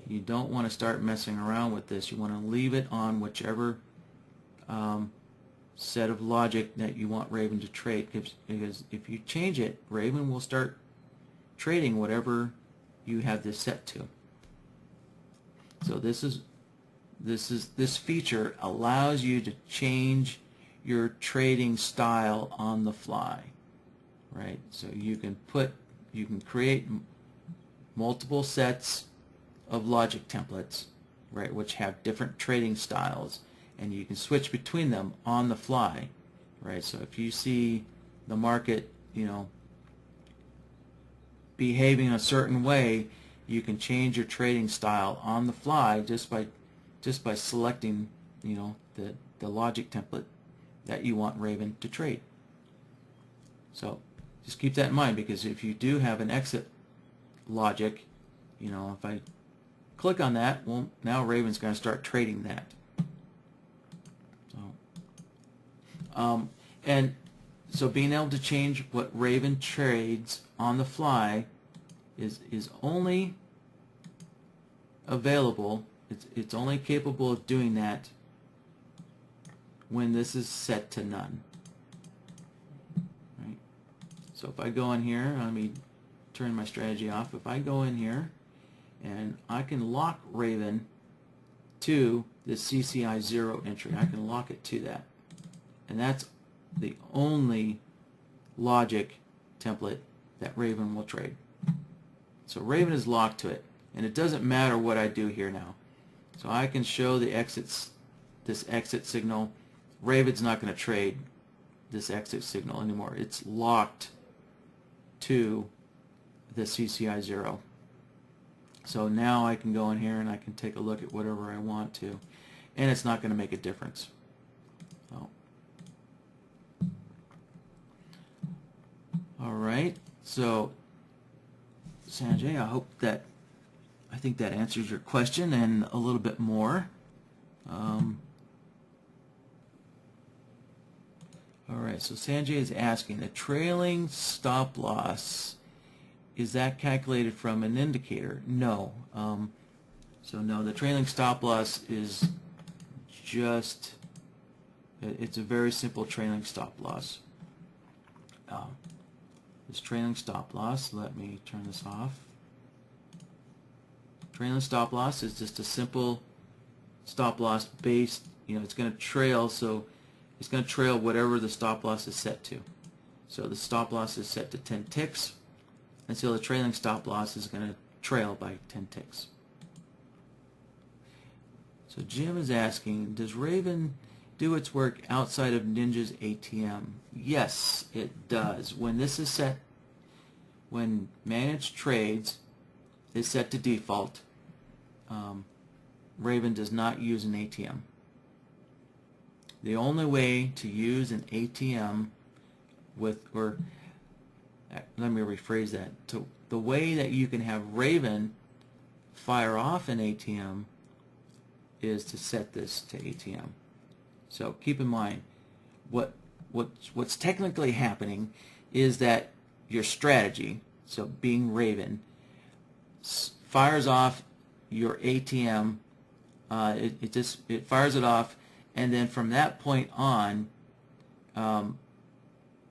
you don't want to start messing around with this. You want to leave it on whichever set of logic that you want Raven to trade, because if you change it, Raven will start trading whatever you have this set to. So this feature allows you to change your trading style on the fly, right? So you can create multiple sets of logic templates, right, which have different trading styles, and you can switch between them on the fly, right? So if you see the market, behaving a certain way, you can change your trading style on the fly just by selecting, the logic template that you want Raven to trade. So just keep that in mind, because if you do have an exit logic, if I click on that, well, now Raven's going to start trading that. And so being able to change what Raven trades on the fly is only available, it's only capable of doing that when this is set to none. Right? So if I go in here, let me turn my strategy off. If I go in here and I can lock Raven to the CCI 0 entry, I can lock it to that. And that's the only logic template that Raven will trade. So Raven is locked to it, and it doesn't matter what I do here now. So I can show the exits, this exit signal. Raven's not going to trade this exit signal anymore. It's locked to the CCI 0. So now I can go in here and I can take a look at whatever I want to, and it's not going to make a difference. So, all right, so Sanjay, I think that answers your question and a little bit more. All right, so Sanjay is asking, the trailing stop loss, is that calculated from an indicator? No. So no, the trailing stop loss is just, it's a very simple trailing stop loss. This trailing stop loss, let me turn this off. Trailing stop loss is just a simple stop loss based, it's going to trail, so it's going to trail whatever the stop loss is set to. So the stop loss is set to 10 ticks, and so the trailing stop loss is going to trail by 10 ticks. So Jim is asking, does Raven do its work outside of Ninja's ATM? Yes, it does. When this is set, when managed trades is set to default, Raven does not use an ATM. The only way to use an ATM let me rephrase that. The way that you can have Raven fire off an ATM is to set this to ATM. So keep in mind, what's technically happening is that your strategy, so being Raven, fires off your ATM. It fires it off, and then from that point on,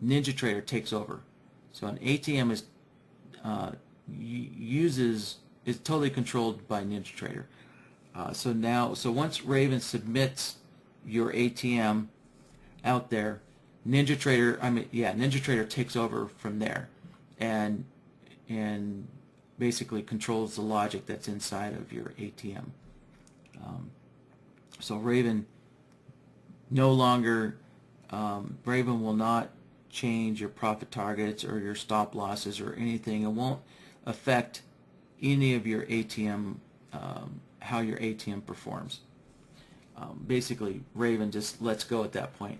NinjaTrader takes over. So an ATM is totally controlled by NinjaTrader. So once Raven submits your ATM out there, NinjaTrader takes over from there, and basically controls the logic that's inside of your ATM. So Raven no longer, Raven will not change your profit targets or your stop losses or anything. It won't affect any of your ATM, how your ATM performs. Basically, Raven just lets go at that point.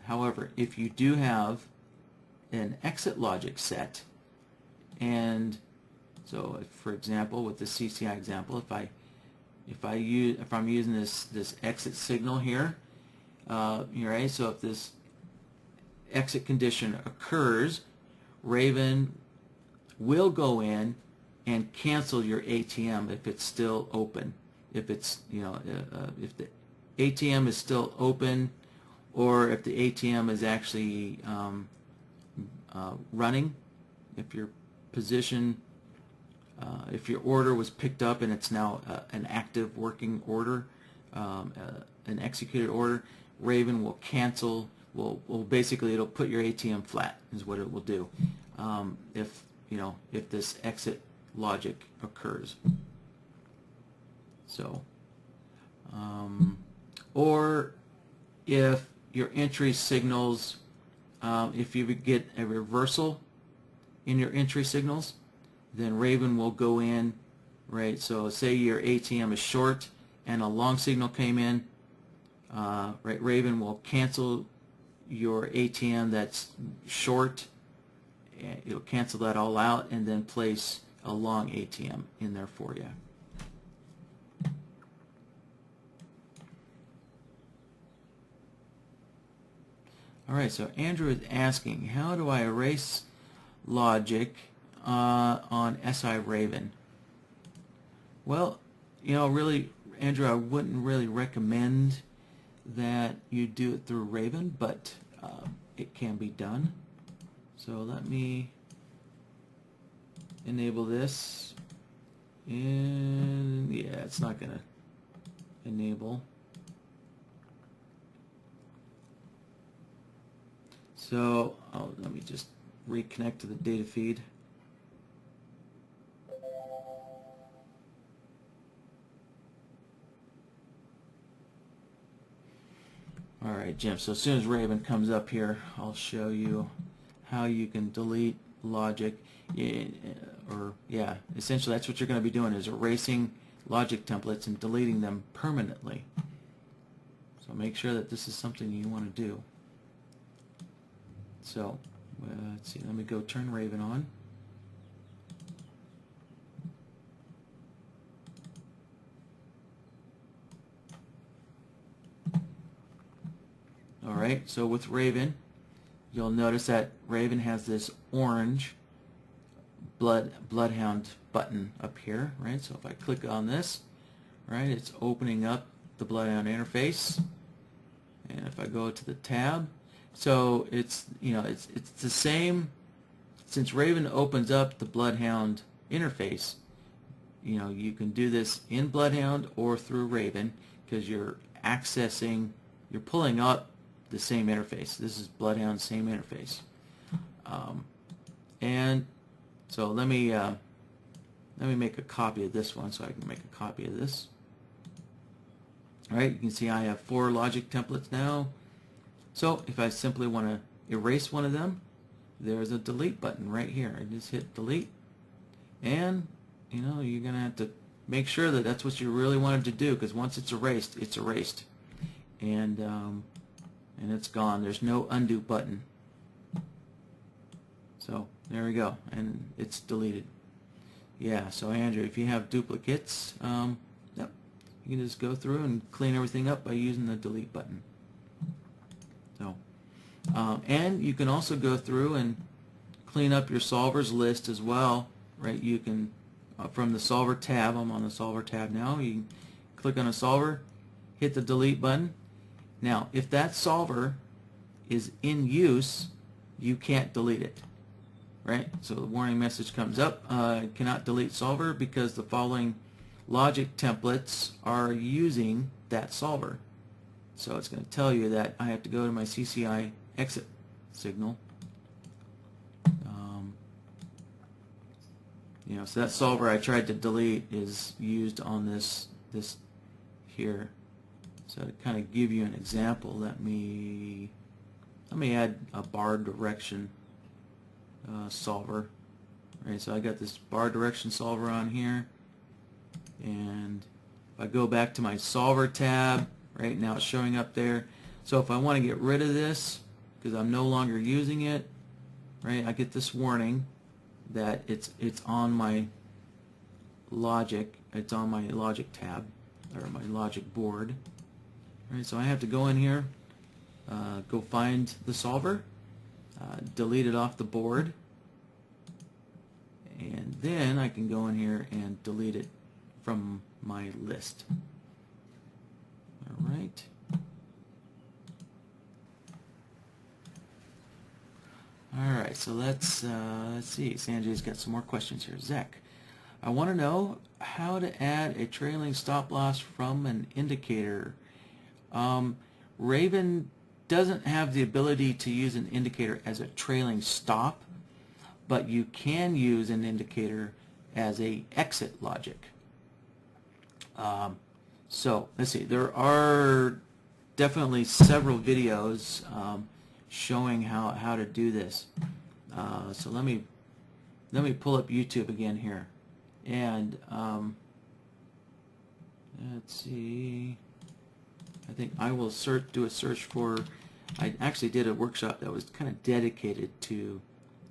However, if you do have an exit logic set, and so for example, with the CCI example, if I'm using this exit signal here, right? So if this exit condition occurs, Raven will go in and cancel your ATM if it's still open. If it's, if the ATM is still open, or if the ATM is actually running, if your position, if your order was picked up and it's now an active working order, an executed order, Raven will cancel. Will basically, it'll put your ATM flat is what it will do if this exit logic occurs. So, or if your entry signals, if you get a reversal in your entry signals, then Raven will go in, right? So say your ATM is short and a long signal came in, right? Raven will cancel your ATM that's short. It'll cancel that all out and then place a long ATM in there for you. Alright, so Andrew is asking, how do I erase logic on SI Raven? Well, really, Andrew, I wouldn't really recommend that you do it through Raven, but it can be done. So let me enable this, and yeah, it's not going to enable. So let me just reconnect to the data feed. Alright, Jim, so as soon as Raven comes up here, I'll show you how you can delete logic, essentially that's what you're going to be doing, is erasing logic templates and deleting them permanently. So make sure that this is something you want to do. So let's see, let me go turn Raven on. Alright, so with Raven, you'll notice that Raven has this orange BloodHound button up here, right? So if I click on this, right, it's opening up the BloodHound interface. And if I go to the tab, so it's it's the same. Since Raven opens up the BloodHound interface, you can do this in BloodHound or through Raven, because you're pulling up the same interface. This is BloodHound's same interface. And so let me make a copy of this one so I can make a copy of this. Alright, you can see I have 4 logic templates now. So if I simply want to erase one of them, there's a delete button right here. I just hit delete, and you're going to have to make sure that that's what you really wanted to do, because once it's erased, and it's gone. There's no undo button. So there we go, and it's deleted. Yeah, so Andrew, if you have duplicates, yep, you can just go through and clean everything up by using the delete button. So, and you can also go through and clean up your solvers list as well, right? You can, from the solver tab, I'm on the solver tab now, you can click on a solver, hit the delete button. Now, if that solver is in use, you can't delete it, right? So the warning message comes up, cannot delete solver because the following logic templates are using that solver. So it's going to tell you that I have to go to my CCI exit signal. So that solver I tried to delete is used on this here. So to kind of give you an example, let me add a bar direction solver. Right, so I got this bar direction solver on here, and if I go back to my solver tab, right now it's showing up there. So if I want to get rid of this because I'm no longer using it, right, I get this warning that it's on my logic. It's on my logic tab or my logic board. Right, so I have to go in here, go find the solver, delete it off the board, and then I can go in here and delete it from my list. All right. All right, so let's see. Sanjay's got some more questions here. Zach, I want to know how to add a trailing stop loss from an indicator. Raven doesn't have the ability to use an indicator as a trailing stop, but you can use an indicator as a exit logic. So let's see. There are definitely several videos showing how to do this. So let me pull up YouTube again here, and let's see. I think I will do a search for. I actually did a workshop that was kind of dedicated to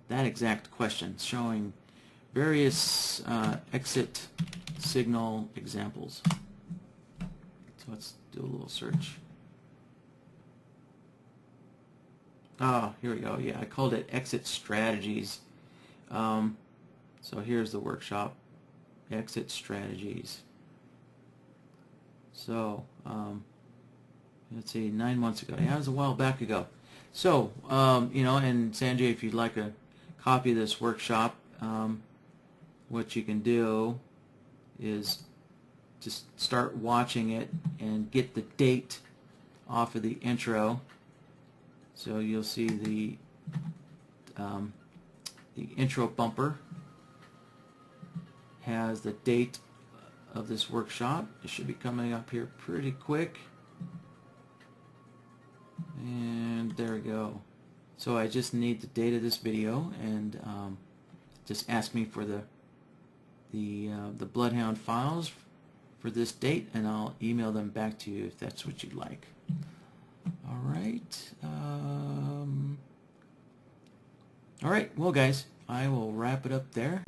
that exact question, showing various exit signal examples. So let's do a little search. Oh, here we go. Yeah, I called it exit strategies. So here's the workshop, exit strategies. So let's see, 9 months ago. Yeah, it was a while back ago. So and Sanjay, if you'd like a copy of this workshop, what you can do is just start watching it and get the date off of the intro. So you'll see the intro bumper has the date of this workshop. It should be coming up here pretty quick. And there we go. So I just need the date of this video, and just ask me for the BloodHound files for this date, and I'll email them back to you if that's what you'd like. All right. All right. Well, guys, I will wrap it up there.